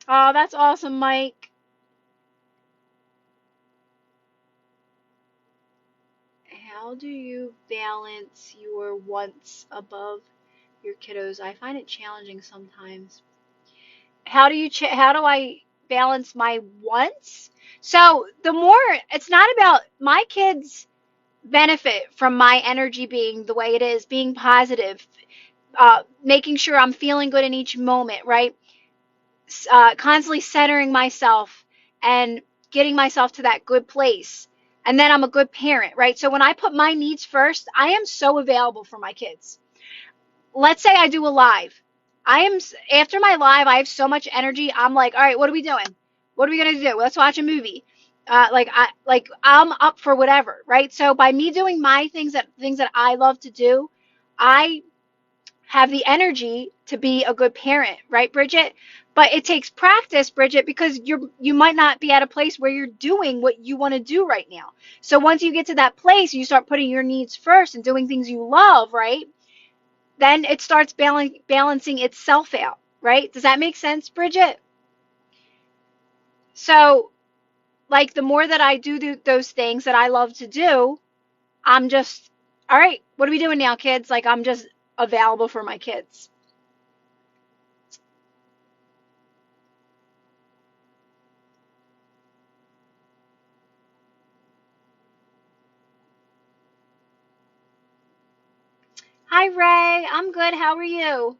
Oh, that's awesome, Mike. How do you balance your wants above your kiddos? I find it challenging sometimes. How do I balance my wants? So, the more it's not about my kids benefit from my energy being the way it is, being positive, making sure I'm feeling good in each moment, right? constantly centering myself and getting myself to that good place. And then I'm a good parent, right? So when I put my needs first, I am so available for my kids. Let's say I do a live. I am After my live, I have so much energy. I'm like, all right, what are we doing? What are we gonna do? Let's watch a movie. I'm up for whatever, right? So by me doing my things that I love to do, I have the energy to be a good parent, right, Bridget? But it takes practice, Bridget, because you might not be at a place where you're doing what you want to do right now. So once you get to that place, you start putting your needs first and doing things you love, right? Then it starts balancing itself out, right? Does that make sense, Bridget? So, like, the more that I do those things that I love to do, I'm just, all right, what are we doing now, kids? Like, I'm just available for my kids. Hi, Ray. I'm good. How are you?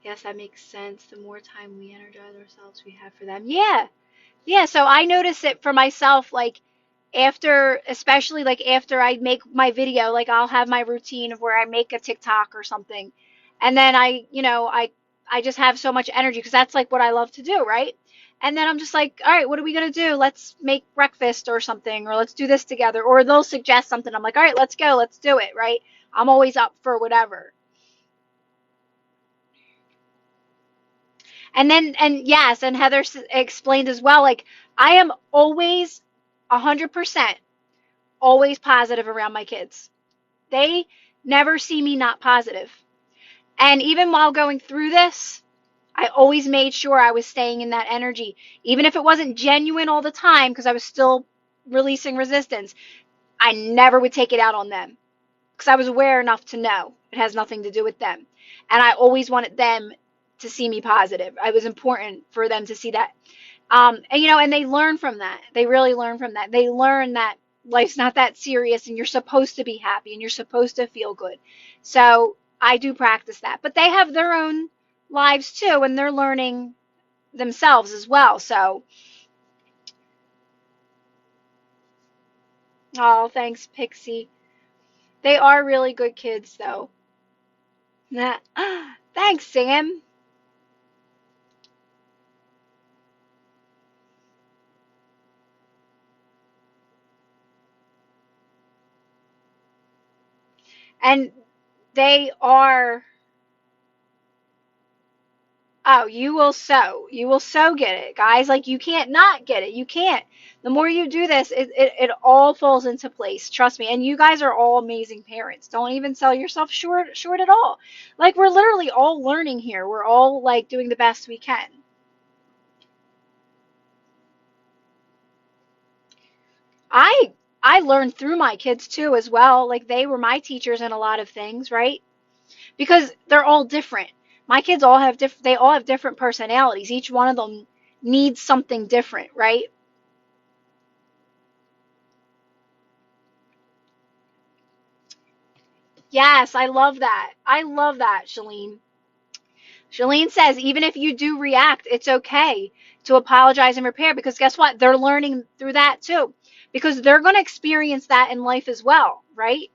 Yes, that makes sense. The more time we energize ourselves, we have for them. Yeah. Yeah, so I notice it for myself, like after, especially like after I make my video, like I'll have my routine of where I make a TikTok or something. And then I just have so much energy because that's like what I love to do, right? And then I'm just like, all right, what are we gonna do? Let's make breakfast or something, or let's do this together. Or they'll suggest something. I'm like, all right, let's go, let's do it, right? I'm always up for whatever. And yes, and Heather explained as well, like I am always 100% always positive around my kids. They never see me not positive. And even while going through this, I always made sure I was staying in that energy, even if it wasn't genuine all the time because I was still releasing resistance. I never would take it out on them because I was aware enough to know it has nothing to do with them. And I always wanted them to see me positive. It was important for them to see that. And they learn from that. They really learn from that. They learn that life's not that serious and you're supposed to be happy and you're supposed to feel good. So I do practice that. But they have their own lives too and they're learning themselves as well. So, oh, thanks, Pixie. They are really good kids though. Thanks, Sam. And they are. Oh, you will so get it, guys. Like you can't not get it. You can't. The more you do this, it all falls into place. Trust me. And you guys are all amazing parents. Don't even sell yourself short at all. Like we're literally all learning here. We're all like doing the best we can. I I learned through my kids too as well. Like they were my teachers in a lot of things, right? Because they're all different. My kids all have they all have different personalities. Each one of them needs something different, right? Yes, I love that. I love that, Shalene. Shalene says even if you do react, it's okay to apologize and repair because guess what? They're learning through that too. Because they're going to experience that in life as well, right?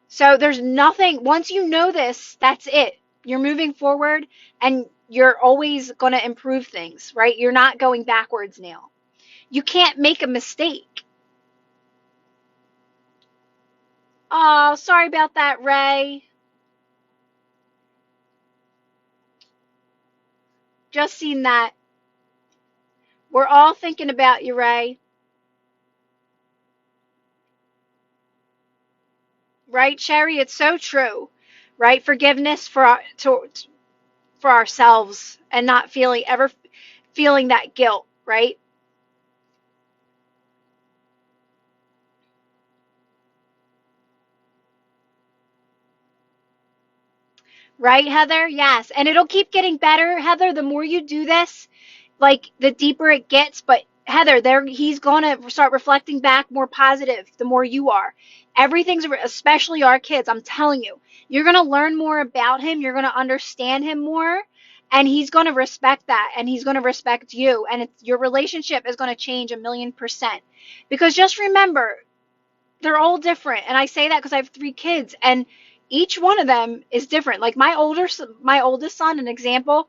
So there's nothing, once you know this, that's it. You're moving forward and you're always going to improve things, right? You're not going backwards now. You can't make a mistake. Oh, sorry about that, Ray. Just seen that. We're all thinking about you, Ray. Right, Sherry? It's so true, right? Forgiveness for ourselves and not feeling that guilt, right? Right, Heather? Yes. And it'll keep getting better, Heather, the more you do this, like the deeper it gets, but Heather, he's going to start reflecting back more positive the more you are. Everything's, especially our kids, I'm telling you, you're going to learn more about him. You're going to understand him more. And he's going to respect that. And he's going to respect you. And your relationship is going to change 1,000,000%. Because just remember, they're all different. And I say that because I have 3 kids. And each one of them is different. Like my oldest son, an example,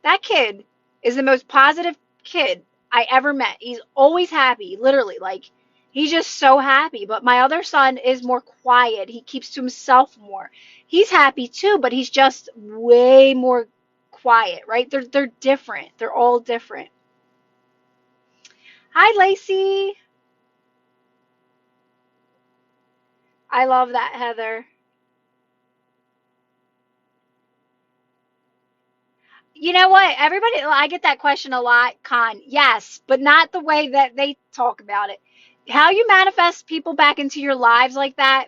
that kid is the most positive kid I ever met. He's always happy, literally. Like, he's just so happy. But my other son is more quiet. He keeps to himself more. He's happy too, but he's just way more quiet, right? They're different. They're all different. Hi, Lacey. I love that, Heather. You know what? Everybody, I get that question a lot, Con. Yes, but not the way that they talk about it. How you manifest people back into your lives like that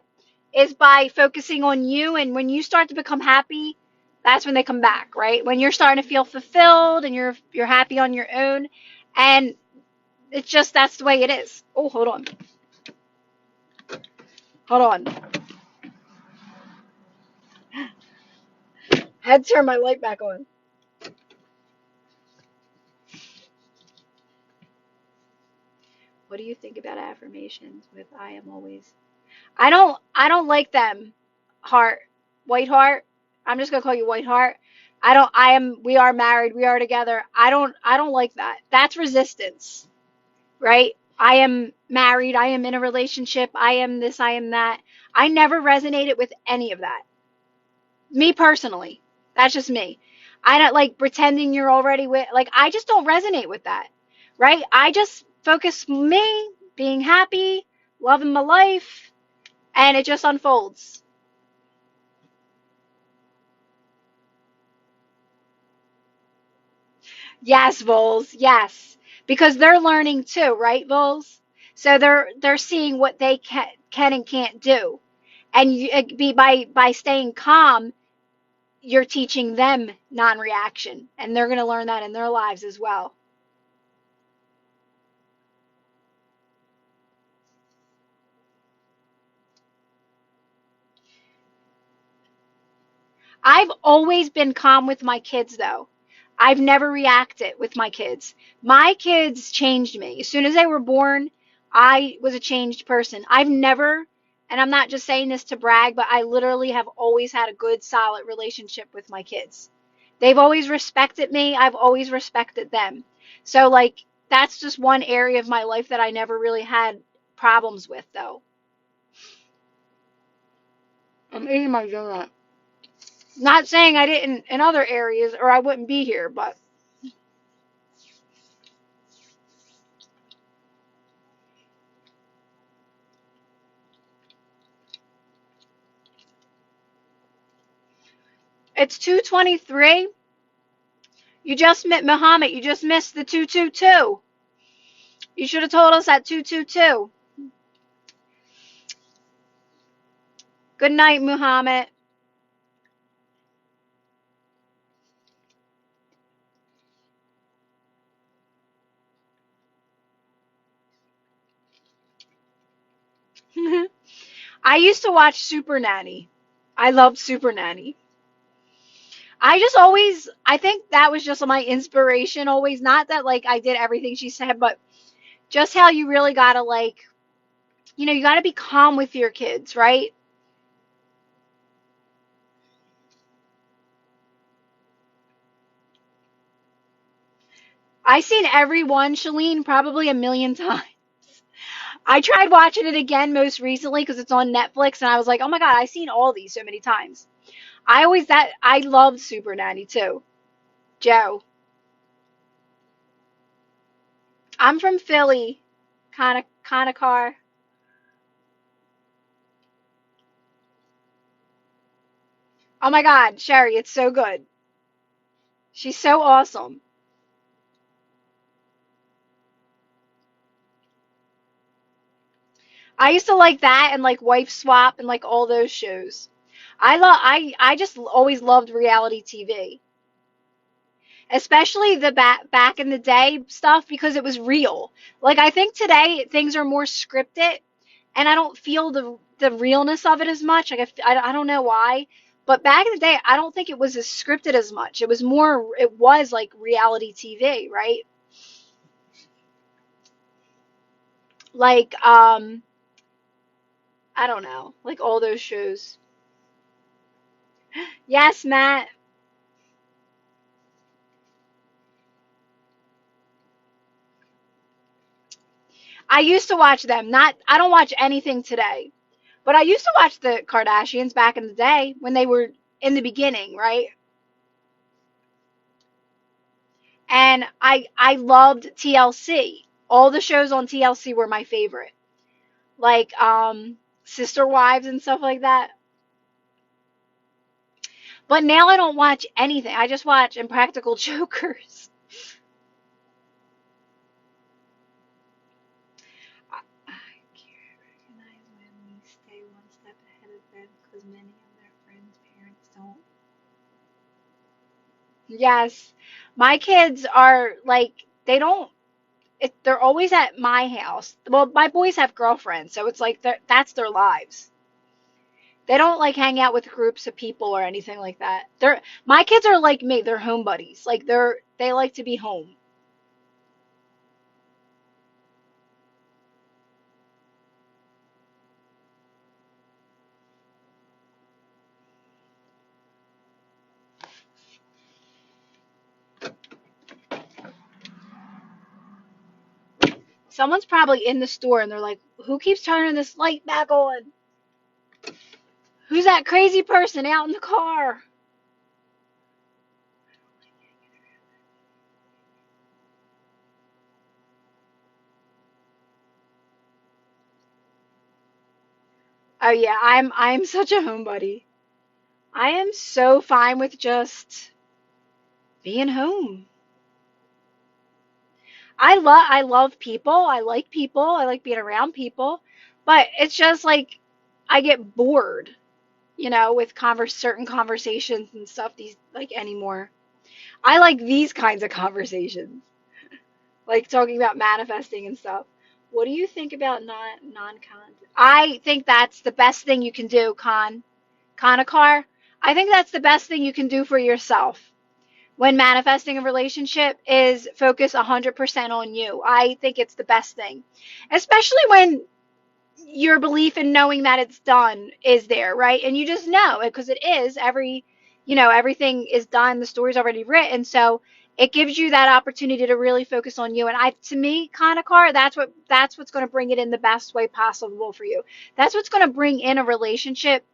is by focusing on you. And when you start to become happy, that's when they come back, right? When you're starting to feel fulfilled and you're happy on your own. And it's just that's the way it is. Oh, hold on. Hold on. I had to turn my light back on. What do you think about affirmations with I am always? I don't like them. Heart. White heart. I'm just gonna call you White Heart. We are married, we are together. I don't like that. That's resistance, right? I am married, I am in a relationship, I am this, I am that. I never resonated with any of that. Me personally. That's just me. I don't like pretending you're already with, like, I just don't resonate with that, right? I just focus me, being happy, loving my life, and it just unfolds. Yes, Vols, yes. Because they're learning too, right, Vols? So they're seeing what they can and can't do. And be by staying calm, you're teaching them non-reaction, and they're going to learn that in their lives as well. I've always been calm with my kids, though. I've never reacted with my kids. My kids changed me. As soon as they were born, I was a changed person. I've never, and I'm not just saying this to brag, but I literally have always had a good, solid relationship with my kids. They've always respected me. I've always respected them. So, like, that's just one area of my life that I never really had problems with, though. I'm eating my donut. Not saying I didn't in other areas or I wouldn't be here, but it's 2:23. You just met Muhammad. You just missed the 222. You should have told us at 222. Good night, Muhammad. I used to watch Super Nanny. I loved Super Nanny. I think that was just my inspiration always. Not that like I did everything she said, but just how you really gotta like, you gotta be calm with your kids, right? I seen every one, Shalene, probably 1,000,000 times. I tried watching it again most recently because it's on Netflix, and I was like, oh my God, I've seen all these so many times. I loved Super Nanny too. Joe. I'm from Philly, kind of car. Oh my God, Sherry, it's so good. She's so awesome. I used to like that and like Wife Swap and like all those shows. I just always loved reality TV. especially the back in the day stuff, because it was real. Like, I think today things are more scripted, and I don't feel the realness of it as much. Like, I don't know why, but back in the day, I don't think it was as scripted as much. It was more, it was like reality TV, right? Like, I don't know, like all those shows. Yes, Matt. I used to watch them. Not, I don't watch anything today, but I used to watch the Kardashians back in the day when they were in the beginning, right? And I loved TLC. All the shows on TLC were my favorite. Like Sister Wives and stuff like that. But now I don't watch anything. I just watch Impractical Jokers. I can't recognize when we stay one step ahead of them because many of their friends' parents don't. Yes. My kids are like, they don't, they're always at my house. Well, my boys have girlfriends, so it's like that's their lives. They don't like hang out with groups of people or anything like that. They're My kids are like me. They're home buddies. Like, they like to be home. Someone's probably in the store and they're like, "Who keeps turning this light back on? Who's that crazy person out in the car?" Oh yeah, I'm such a homebody. I am so fine with just being home. I love people. I like people. I like being around people. But it's just like I get bored, with certain conversations and stuff these like anymore. I like these kinds of conversations, like talking about manifesting and stuff. What do you think about non-con? I think that's the best thing you can do, Conakar. I think that's the best thing you can do for yourself when manifesting a relationship is focus 100% on you. I think it's the best thing, especially when your belief in knowing that it's done is there, right? And you just know it because it is. Everything is done. The story's already written. So it gives you that opportunity to really focus on you. And to me, Kanakar, that's what's going to bring it in the best way possible for you. That's what's going to bring in a relationship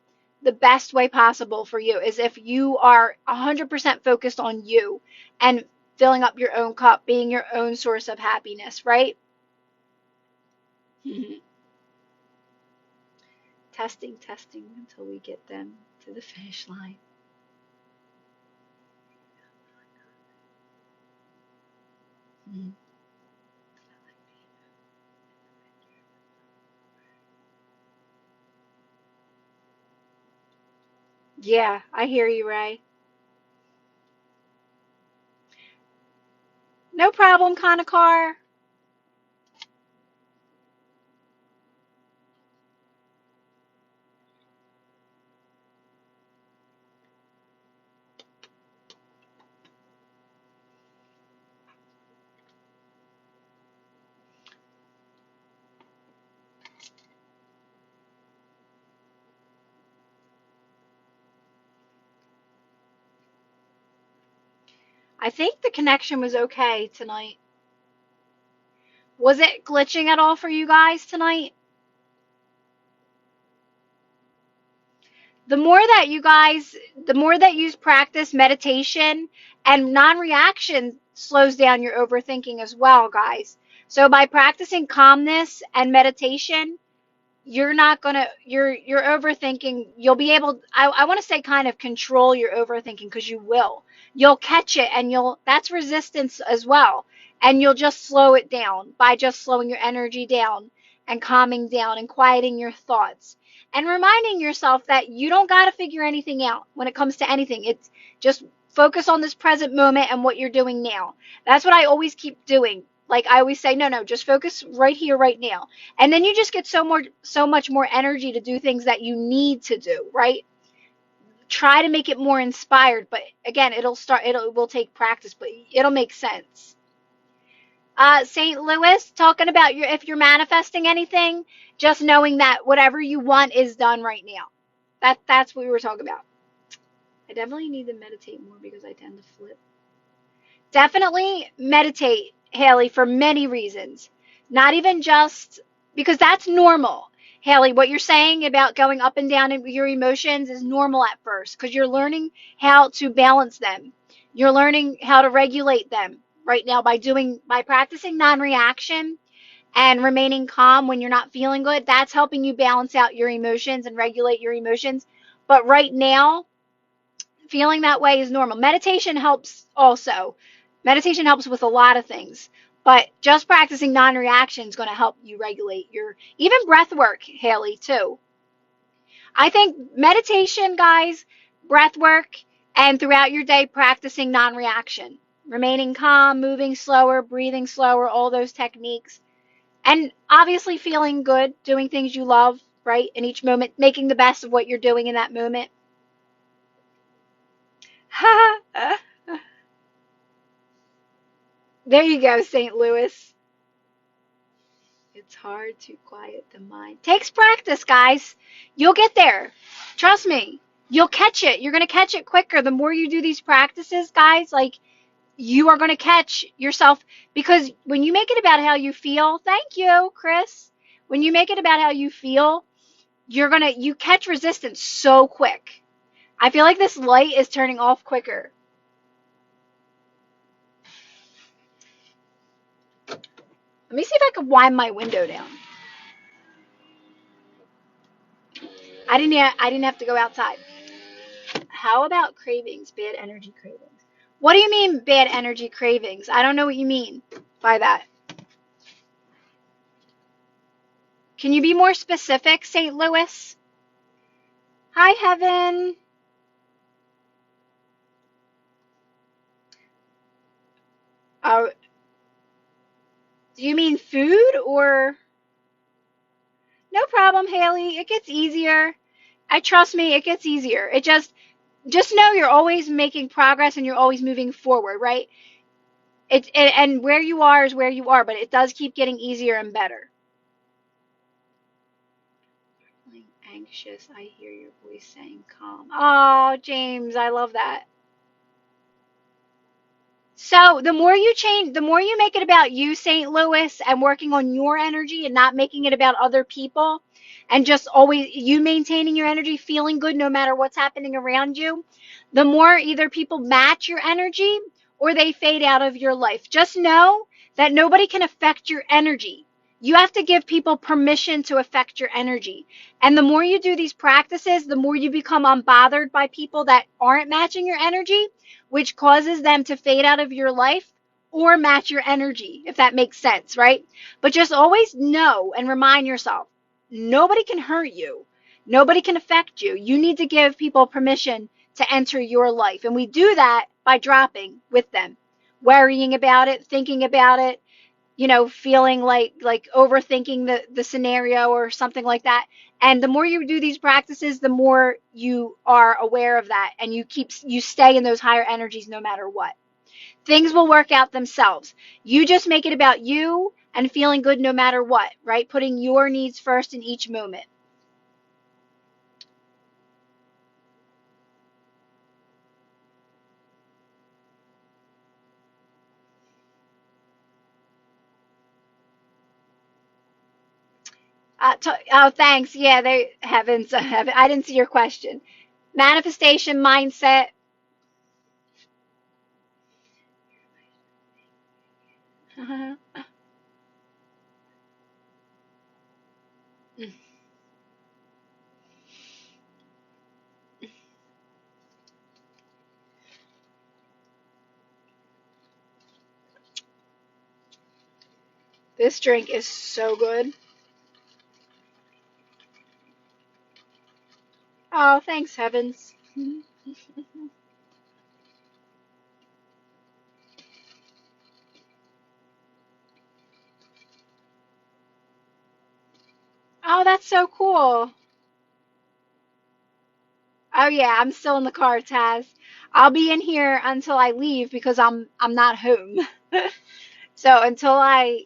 the best way possible for you is if you are 100% focused on you and filling up your own cup, being your own source of happiness, right? Testing, testing until we get them to the finish line. Mhm. Yeah, I hear you, Ray. No problem, Conakar. I think the connection was okay tonight. Was it glitching at all for you guys tonight? The more that you practice meditation and non-reaction slows down your overthinking as well, guys. So by practicing calmness and meditation, you're not gonna you're overthinking. You'll be able, I want to say, kind of control your overthinking, because you'll catch it, and you'll that's resistance as well, and you'll just slow it down by just slowing your energy down and calming down and quieting your thoughts and reminding yourself that you don't got to figure anything out when it comes to anything. It's just Focus on this present moment and what you're doing now. That's what I always keep doing. Like I always say, no, just focus right here, right now. And then you just get so much more energy to do things that you need to do, right? Try to make it more inspired, but again, it will take practice, but it'll make sense. St. Louis, talking about if you're manifesting anything, just knowing that whatever you want is done right now. That's what we were talking about. I definitely need to meditate more because I tend to flip. Definitely meditate, Haley, for many reasons. Not even just because that's normal. Haley, what you're saying about going up and down in your emotions is normal at first because you're learning how to balance them. You're learning how to regulate them right now by practicing non-reaction and remaining calm when you're not feeling good. That's helping you balance out your emotions and regulate your emotions. But right now, feeling that way is normal. Meditation helps also. Meditation helps with a lot of things, but just practicing non-reaction is going to help you regulate your, even breath work, Haley, too. I think meditation, guys, breath work, and throughout your day, practicing non-reaction, remaining calm, moving slower, breathing slower, all those techniques. And obviously feeling good, doing things you love, right? In each moment, making the best of what you're doing in that moment. There you go, St. Louis. It's hard to quiet the mind. Takes practice, guys. You'll get there. Trust me. You'll catch it. You're going to catch it quicker. The more you do these practices, guys, like you are going to catch yourself because when you make it about how you feel, thank you, Chris. When you make it about how you feel, you catch resistance so quick. I feel like this light is turning off quicker. Let me see if I can wind my window down. I didn't have to go outside. How about cravings, bad energy cravings? What do you mean bad energy cravings? I don't know what you mean by that. Can you be more specific, St. Louis? Hi, Heaven. Uh, do you mean food or? No problem, Haley. It gets easier. Trust me, it gets easier. It just know you're always making progress and you're always moving forward, right? And where you are is where you are, but it does keep getting easier and better. Anxious, I hear your voice saying calm. Oh, James, I love that. So the more you change, the more you make it about you, St. Louis, and working on your energy and not making it about other people, and just always you maintaining your energy, feeling good no matter what's happening around you, the more either people match your energy or they fade out of your life. Just know that nobody can affect your energy. You have to give people permission to affect your energy. And the more you do these practices, the more you become unbothered by people that aren't matching your energy, which causes them to fade out of your life or match your energy, if that makes sense, right? But just always know and remind yourself, nobody can hurt you. Nobody can affect you. You need to give people permission to enter your life. And we do that by dropping with them, worrying about it, thinking about it, feeling like overthinking the scenario or something like that. And the more you do these practices, the more you are aware of that and you stay in those higher energies no matter what. Things will work out themselves. You just make it about you and feeling good no matter what, right? Putting your needs first in each moment. Oh, thanks. Yeah, they haven't. I didn't see your question. Manifestation mindset. This drink is so good. Oh, thanks, Heavens. Oh, that's so cool. Oh yeah, I'm still in the car, Taz. I'll be in here until I leave because I'm not home. So until I'm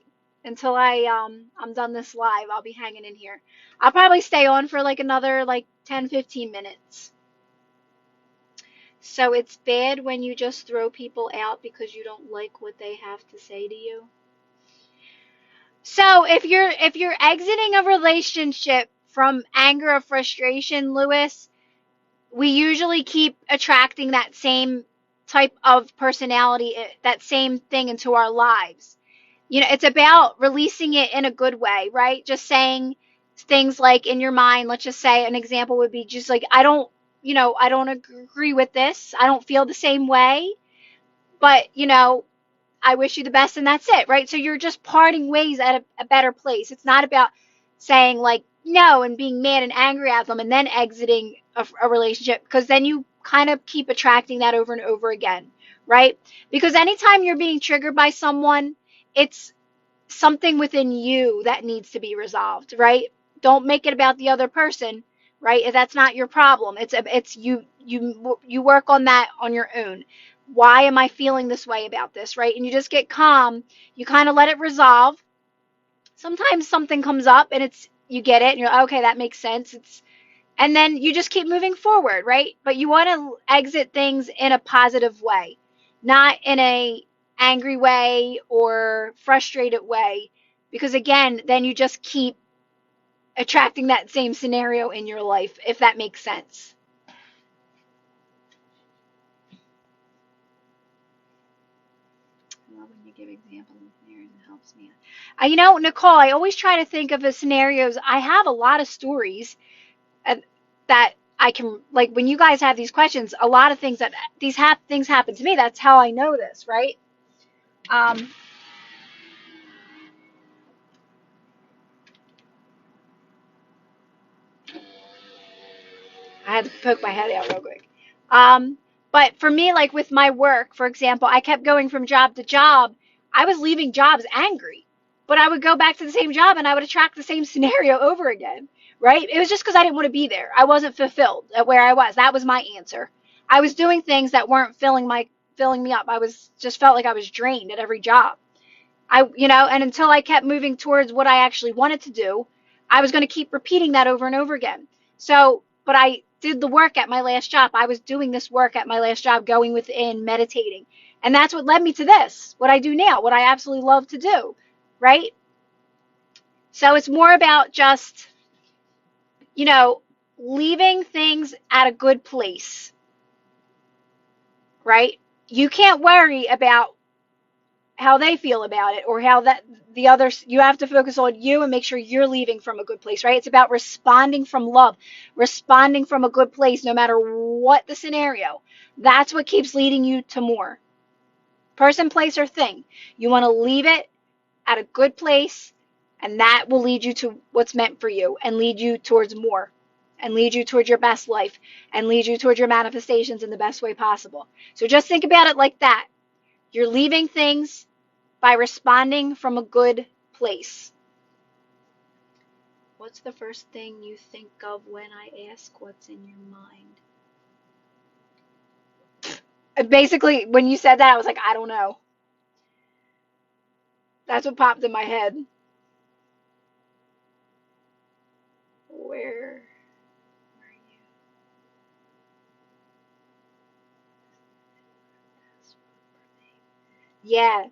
done this live, I'll be hanging in here. I'll probably stay on for like another like 10, 15 minutes. So it's bad when you just throw people out because you don't like what they have to say to you. So if you're exiting a relationship from anger or frustration, Lewis, we usually keep attracting that same type of personality, that same thing into our lives. It's about releasing it in a good way, right? Just saying things like in your mind, let's just say an example would be just like, I don't agree with this. I don't feel the same way, but, I wish you the best and that's it, right? So you're just parting ways at a better place. It's not about saying like no and being mad and angry at them and then exiting a relationship, because then you kind of keep attracting that over and over again, right? Because anytime you're being triggered by someone, it's something within you that needs to be resolved, right? Don't make it about the other person, right? That's not your problem. It's you work on that on your own. Why am I feeling this way about this, right? And you just get calm. You kind of let it resolve. Sometimes something comes up and it's you get it and you're like, okay, that makes sense. And then you just keep moving forward, right? But you want to exit things in a positive way, not in a angry way or frustrated way, because again, then you just keep attracting that same scenario in your life, if that makes sense. I love when you give examples of scenarios. It helps me. Nicole, I always try to think of the scenarios. I have a lot of stories that I can, like, when you guys have these questions, a lot of things that things happen to me. That's how I know this, right? Um, I had to poke my head out real quick. Um, but for me, like with my work, for example, I kept going from job to job. I was leaving jobs angry, but I would go back to the same job and I would attract the same scenario over again, right? It was just because I didn't want to be there. I wasn't fulfilled at where I was. That was my answer. I was doing things that weren't filling me up. I was just felt like I was drained at every job. And until I kept moving towards what I actually wanted to do, I was going to keep repeating that over and over again. So, but I did the work at my last job. I was doing this work at my last job, going within, meditating. And that's what led me to this, what I do now, what I absolutely love to do, right? So it's more about just, you know, leaving things at a good place, right? You can't worry about how they feel about it or how that the others. You have to focus on you and make sure you're leaving from a good place, right? It's about responding from love, responding from a good place, no matter what the scenario. That's what keeps leading you to more. Person, place, or thing. You want to leave it at a good place, and that will lead you to what's meant for you and lead you towards more and lead you towards your best life and lead you towards your manifestations in the best way possible. So just think about it like that. You're leaving things by responding from a good place. What's the first thing you think of when I ask what's in your mind? Basically, when you said that, I was like, I don't know. That's what popped in my head. Where are you? Yeah,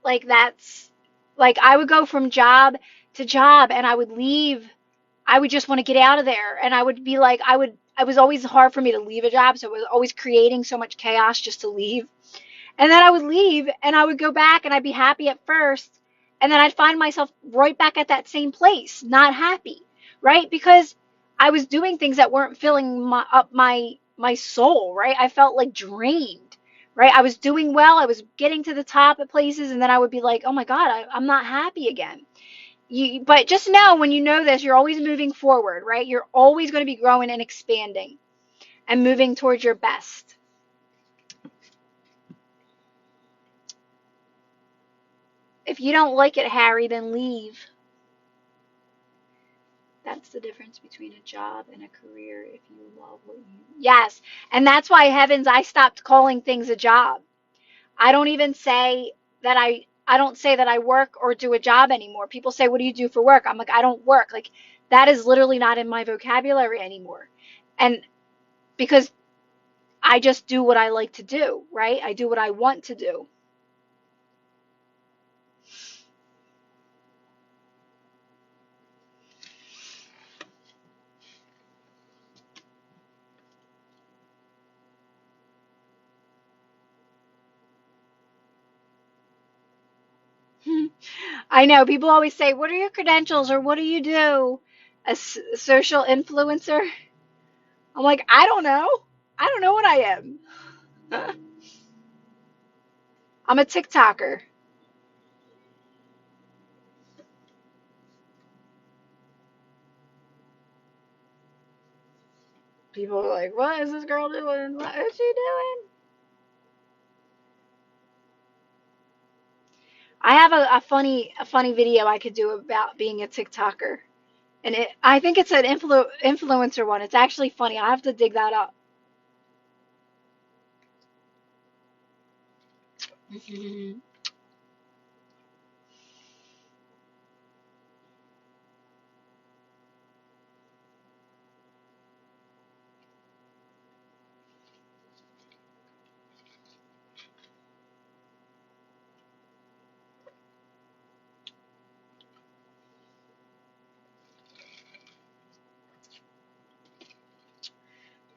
like that's like I would go from job to job and I would leave. I would just want to get out of there. And I would be like, it was always hard for me to leave a job. So it was always creating so much chaos just to leave. And then I would leave and I would go back and I'd be happy at first. And then I'd find myself right back at that same place, not happy, right? Because I was doing things that weren't filling up my soul, right? I felt like drained, right? I was doing well. I was getting to the top of places. And then I would be like, oh my God, I'm not happy again. But just know when you know this, you're always moving forward, right? You're always going to be growing and expanding and moving towards your best. If you don't like it, Harry, then leave. That's the difference between a job and a career if you love what you. Yes. And that's why, heavens, I stopped calling things a job. I don't even say that I don't say that I work or do a job anymore. People say, "What do you do for work?" I'm like, "I don't work." Like that is literally not in my vocabulary anymore. And because I just do what I like to do, right? I do what I want to do. I know people always say, "What are your credentials?" or "What do you do?" A social influencer. I'm like, I don't know. I don't know what I am. I'm a TikToker. People are like, "What is this girl doing? What is she doing?" I have a funny video I could do about being a TikToker, and I think it's an influencer one. It's actually funny. I have to dig that up.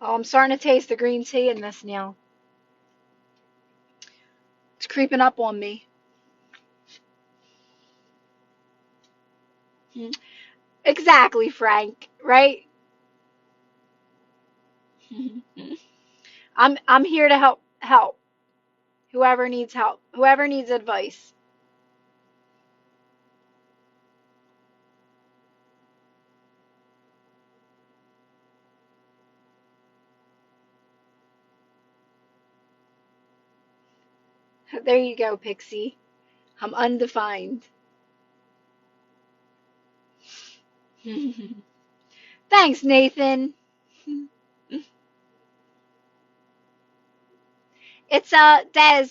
Oh, I'm starting to taste the green tea in this now. It's creeping up on me. Exactly, Frank. Right? I'm here to help. Whoever needs help. Whoever needs advice. There you go, Pixie. I'm undefined. Thanks, Nathan. It's a Des.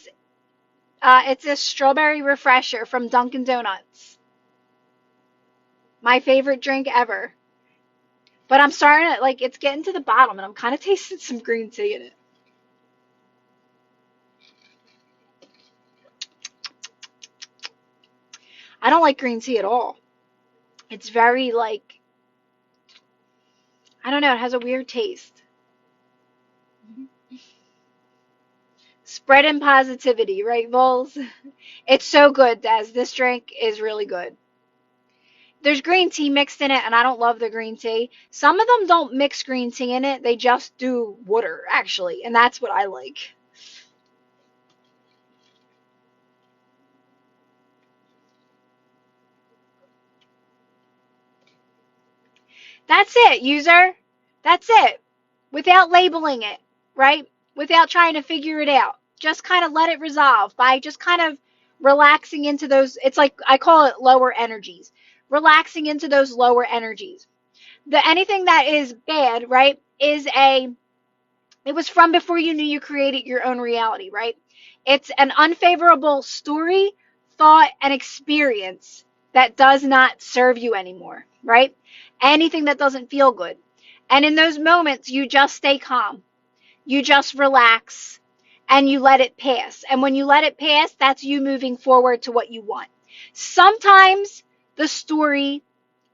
It's a strawberry refresher from Dunkin' Donuts. My favorite drink ever. But I'm starting to like it's getting to the bottom, and I'm kind of tasting some green tea in it. I don't like green tea at all. It's very like I don't know. It has a weird taste. Spread in positivity, right, Vols? It's so good, Des. This drink is really good. There's green tea mixed in it, and I don't love the green tea. Some of them don't mix green tea in it. They just do water, actually, and that's what I like. That's it, user. That's it. Without labeling it, right? Without trying to figure it out. Just kind of let it resolve by just kind of relaxing into those. It's like I call it lower energies. Relaxing into those lower energies. Anything that is bad, right, is it was from before you knew you created your own reality, right? It's an unfavorable story, thought, and experience that does not serve you anymore, right? Anything that doesn't feel good. And in those moments, you just stay calm. You just relax and you let it pass. And when you let it pass, that's you moving forward to what you want. Sometimes the story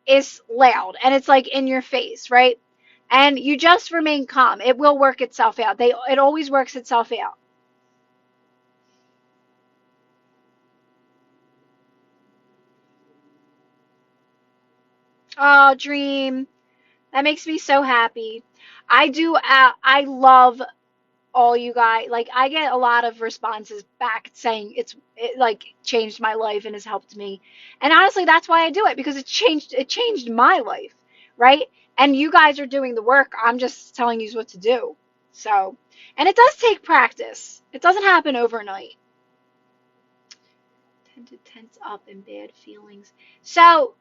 is loud and it's like in your face, right? And you just remain calm. It will work itself out. It always works itself out. Oh, dream. That makes me so happy. I love all you guys. Like I get a lot of responses back saying it like changed my life and has helped me. And honestly, that's why I do it because it changed my life, right? And you guys are doing the work. I'm just telling you what to do. So, and it does take practice. It doesn't happen overnight. Tend to tense up in bad feelings. So,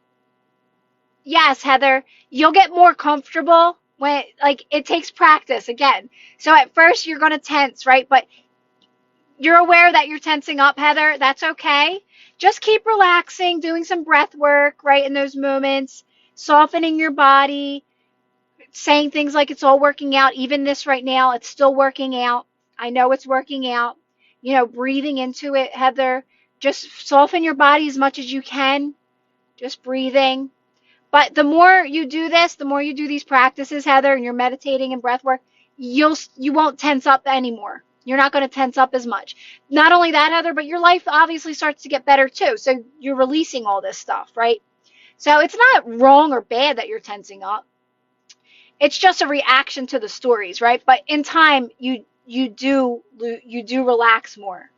Yes, Heather, you'll get more comfortable when, like, it takes practice again. So at first you're going to tense, right? But you're aware that you're tensing up, Heather. That's okay. Just keep relaxing, doing some breath work, right, in those moments, softening your body, saying things like it's all working out. Even this right now, it's still working out. I know it's working out. You know, breathing into it, Heather. Just soften your body as much as you can. Just breathing. But the more you do this, the more you do these practices, Heather, and you're meditating and breath work, you won't tense up anymore. You're not going to tense up as much. Not only that, Heather, but your life obviously starts to get better too. So you're releasing all this stuff, right? So it's not wrong or bad that you're tensing up. It's just a reaction to the stories, right? But in time, you do relax more.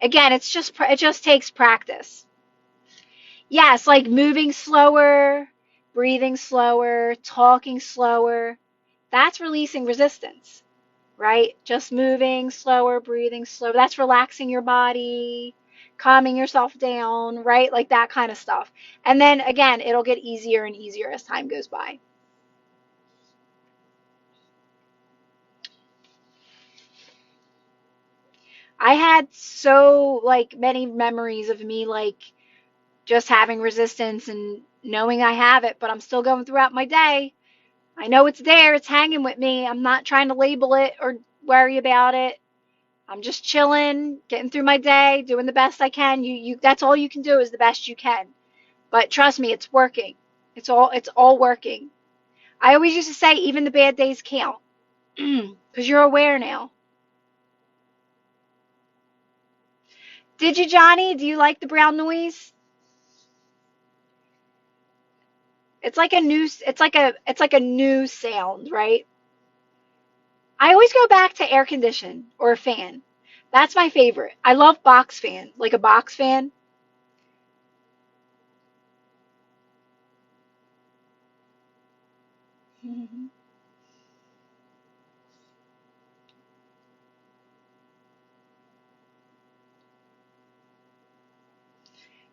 Again, it just takes practice. Yes, like moving slower, breathing slower, talking slower. That's releasing resistance, right? Just moving slower, breathing slower. That's relaxing your body, calming yourself down, right? Like that kind of stuff. And then again, it'll get easier and easier as time goes by. I had so like many memories of me like just having resistance and knowing I have it, but I'm still going throughout my day. I know it's there, it's hanging with me. I'm not trying to label it or worry about it. I'm just chilling, getting through my day, doing the best I can. You that's all you can do is the best you can. But trust me, it's working. It's all working. I always used to say even the bad days count because you're aware now. Did you, Johnny? Do you like the brown noise? It's like a new sound, right? I always go back to air condition or a fan. That's my favorite. I love box fan, like a box fan.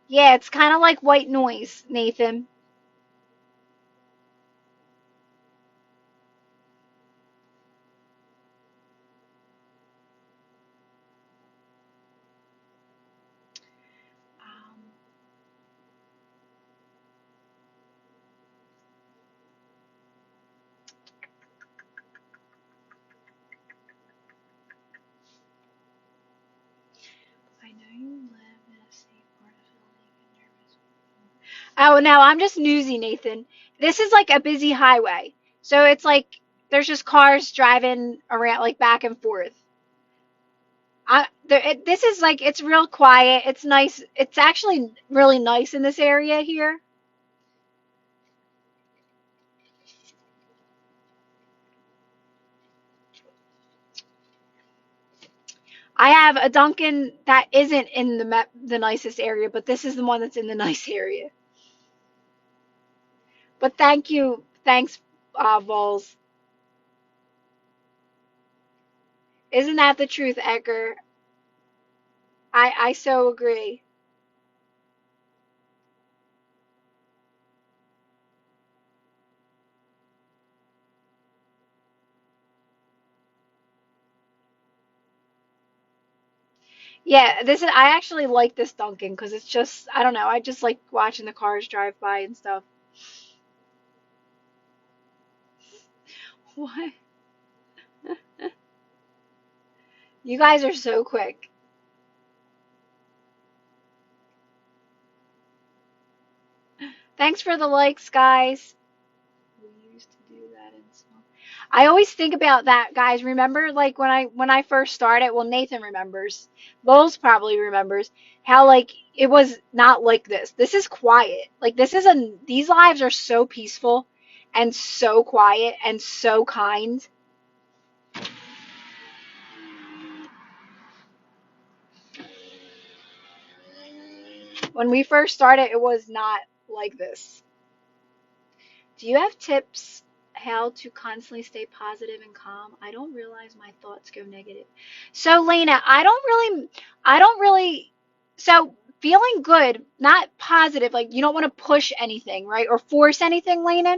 Yeah, it's kind of like white noise, Nathan. Um, I know you live in a safe part of Philly. Get nervous. Oh, no, I'm just newsy, Nathan. This is like a busy highway. So it's like there's just cars driving around, like back and forth. This is like, it's real quiet. It's nice. It's actually really nice in this area here. I have a Dunkin' that isn't in the nicest area, but this is the one that's in the nice area. But thank you. Thanks, Vols. Isn't that the truth, Edgar? I so agree. Yeah, I actually like this Dunkin' because it's just, I don't know, I just like watching the cars drive by and stuff. What? You guys are so quick. Thanks for the likes, guys. We used to do that in small. I always think about that, guys. Remember, like when I first started. Well, Nathan remembers. Bowles probably remembers how like it was not like this. This is quiet. Like these lives are so peaceful and so quiet and so kind. When we first started, it was not like this. Do you have tips how to constantly stay positive and calm? I don't realize my thoughts go negative. So, Lena, I don't really, so feeling good, not positive, like you don't want to push anything, right? Or force anything, Lena.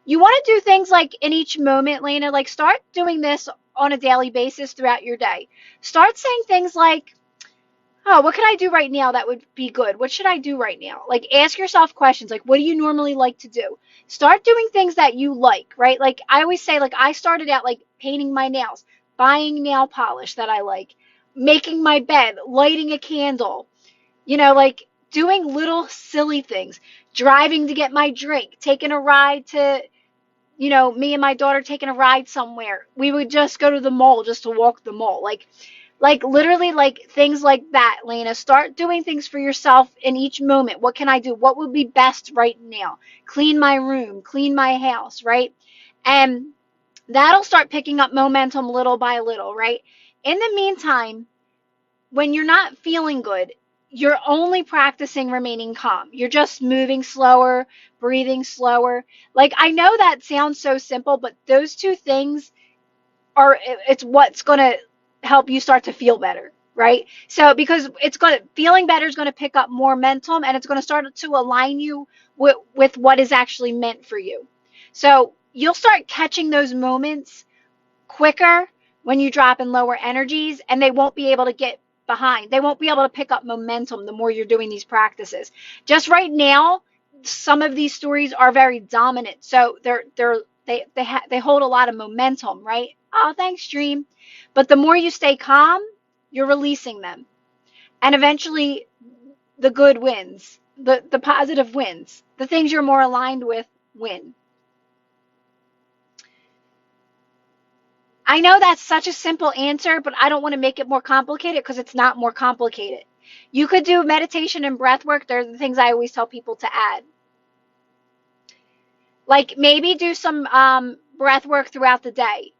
You want to do things like in each moment, Lena, like start doing this on a daily basis throughout your day. Start saying things like, oh, what can I do right now that would be good? What should I do right now? Like, ask yourself questions like, what do you normally like to do? Start doing things that you like, right? Like, I always say, like, I started out like painting my nails, buying nail polish that I like, making my bed, lighting a candle, like doing little silly things, driving to get my drink, taking a ride to, me and my daughter taking a ride somewhere. We would just go to the mall just to walk the mall. Like literally like things like that, Lena. Start doing things for yourself in each moment. What can I do? What would be best right now? Clean my room, clean my house, right? And that'll start picking up momentum little by little, right? In the meantime, when you're not feeling good, you're only practicing remaining calm. You're just moving slower, breathing slower. Like, I know that sounds so simple, but those two things it's what's going to help you start to feel better, right? So, because feeling better is going to pick up more momentum, and it's going to start to align you with what is actually meant for you. So, you'll start catching those moments quicker when you drop in lower energies, and they won't be able to get behind. They won't be able to pick up momentum the more you're doing these practices. Just right now, some of these stories are very dominant, so they hold a lot of momentum, right? Oh, thanks, Dream. But the more you stay calm, you're releasing them, and eventually, the good wins. The positive wins. The things you're more aligned with win. I know that's such a simple answer, but I don't want to make it more complicated because it's not more complicated. You could do meditation and breath work. They're the things I always tell people to add. Like maybe do some breath work throughout the day.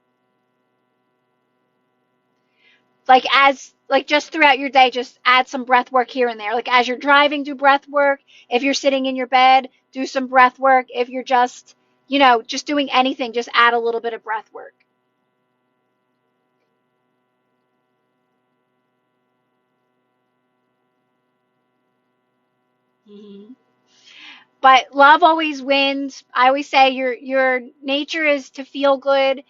Like just throughout your day, just add some breath work here and there. Like as you're driving, do breath work. If you're sitting in your bed, do some breath work. If you're just doing anything, just add a little bit of breath work. Mm-hmm. But love always wins. I always say your nature is to feel good.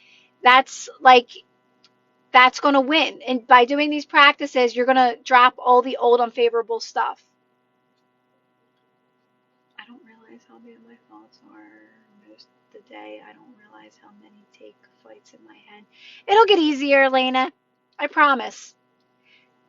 That's going to win. And by doing these practices, you're going to drop all the old unfavorable stuff. I don't realize how bad my thoughts are most of the day. I don't realize how many take flights in my head. It'll get easier, Elena. I promise.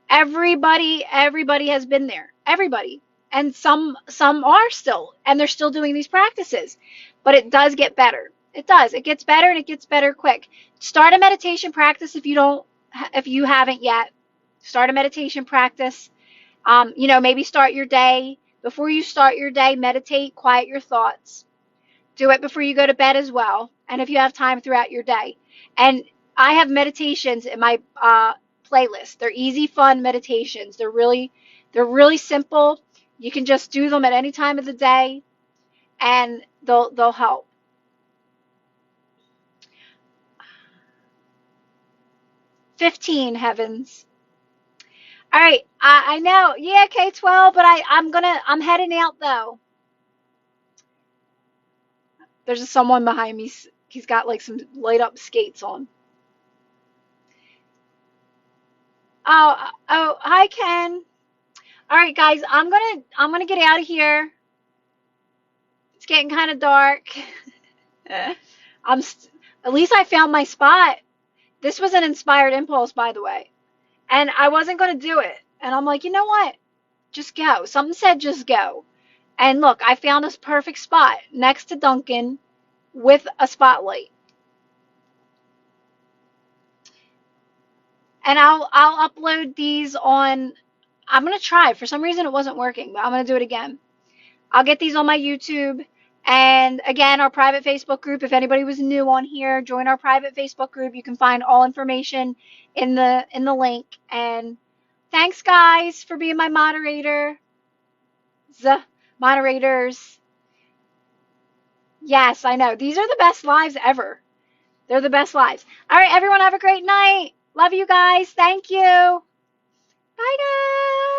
Everybody has been there. Everybody. And some are still, and they're still doing these practices. But it does get better. It does. It gets better, and it gets better quick. Start a meditation practice if you haven't yet. Start a meditation practice. Maybe start your day. Before you start your day, meditate, quiet your thoughts. Do it before you go to bed as well, and if you have time throughout your day. And I have meditations in my playlist. They're easy, fun meditations. They're really simple. You can just do them at any time of the day, and they'll help. $15, heavens. All right, I know. Yeah, K-12, but I'm heading out though. There's someone behind me. He's got like some light up skates on. Oh, hi Ken. All right, guys, I'm gonna get out of here. It's getting kind of dark. At least I found my spot. This was an inspired impulse, by the way, and I wasn't gonna do it. And I'm like, you know what? Just go. Something said just go. And look, I found this perfect spot next to Duncan with a spotlight. And I'll upload these on. I'm gonna try. For some reason, it wasn't working, but I'm gonna do it again. I'll get these on my YouTube. And again, our private Facebook group. If anybody was new on here, join our private Facebook group. You can find all information in the link. And thanks, guys, for being my moderators. Yes, I know. These are the best lives ever. They're the best lives. All right, everyone, have a great night. Love you guys. Thank you. Bye, guys.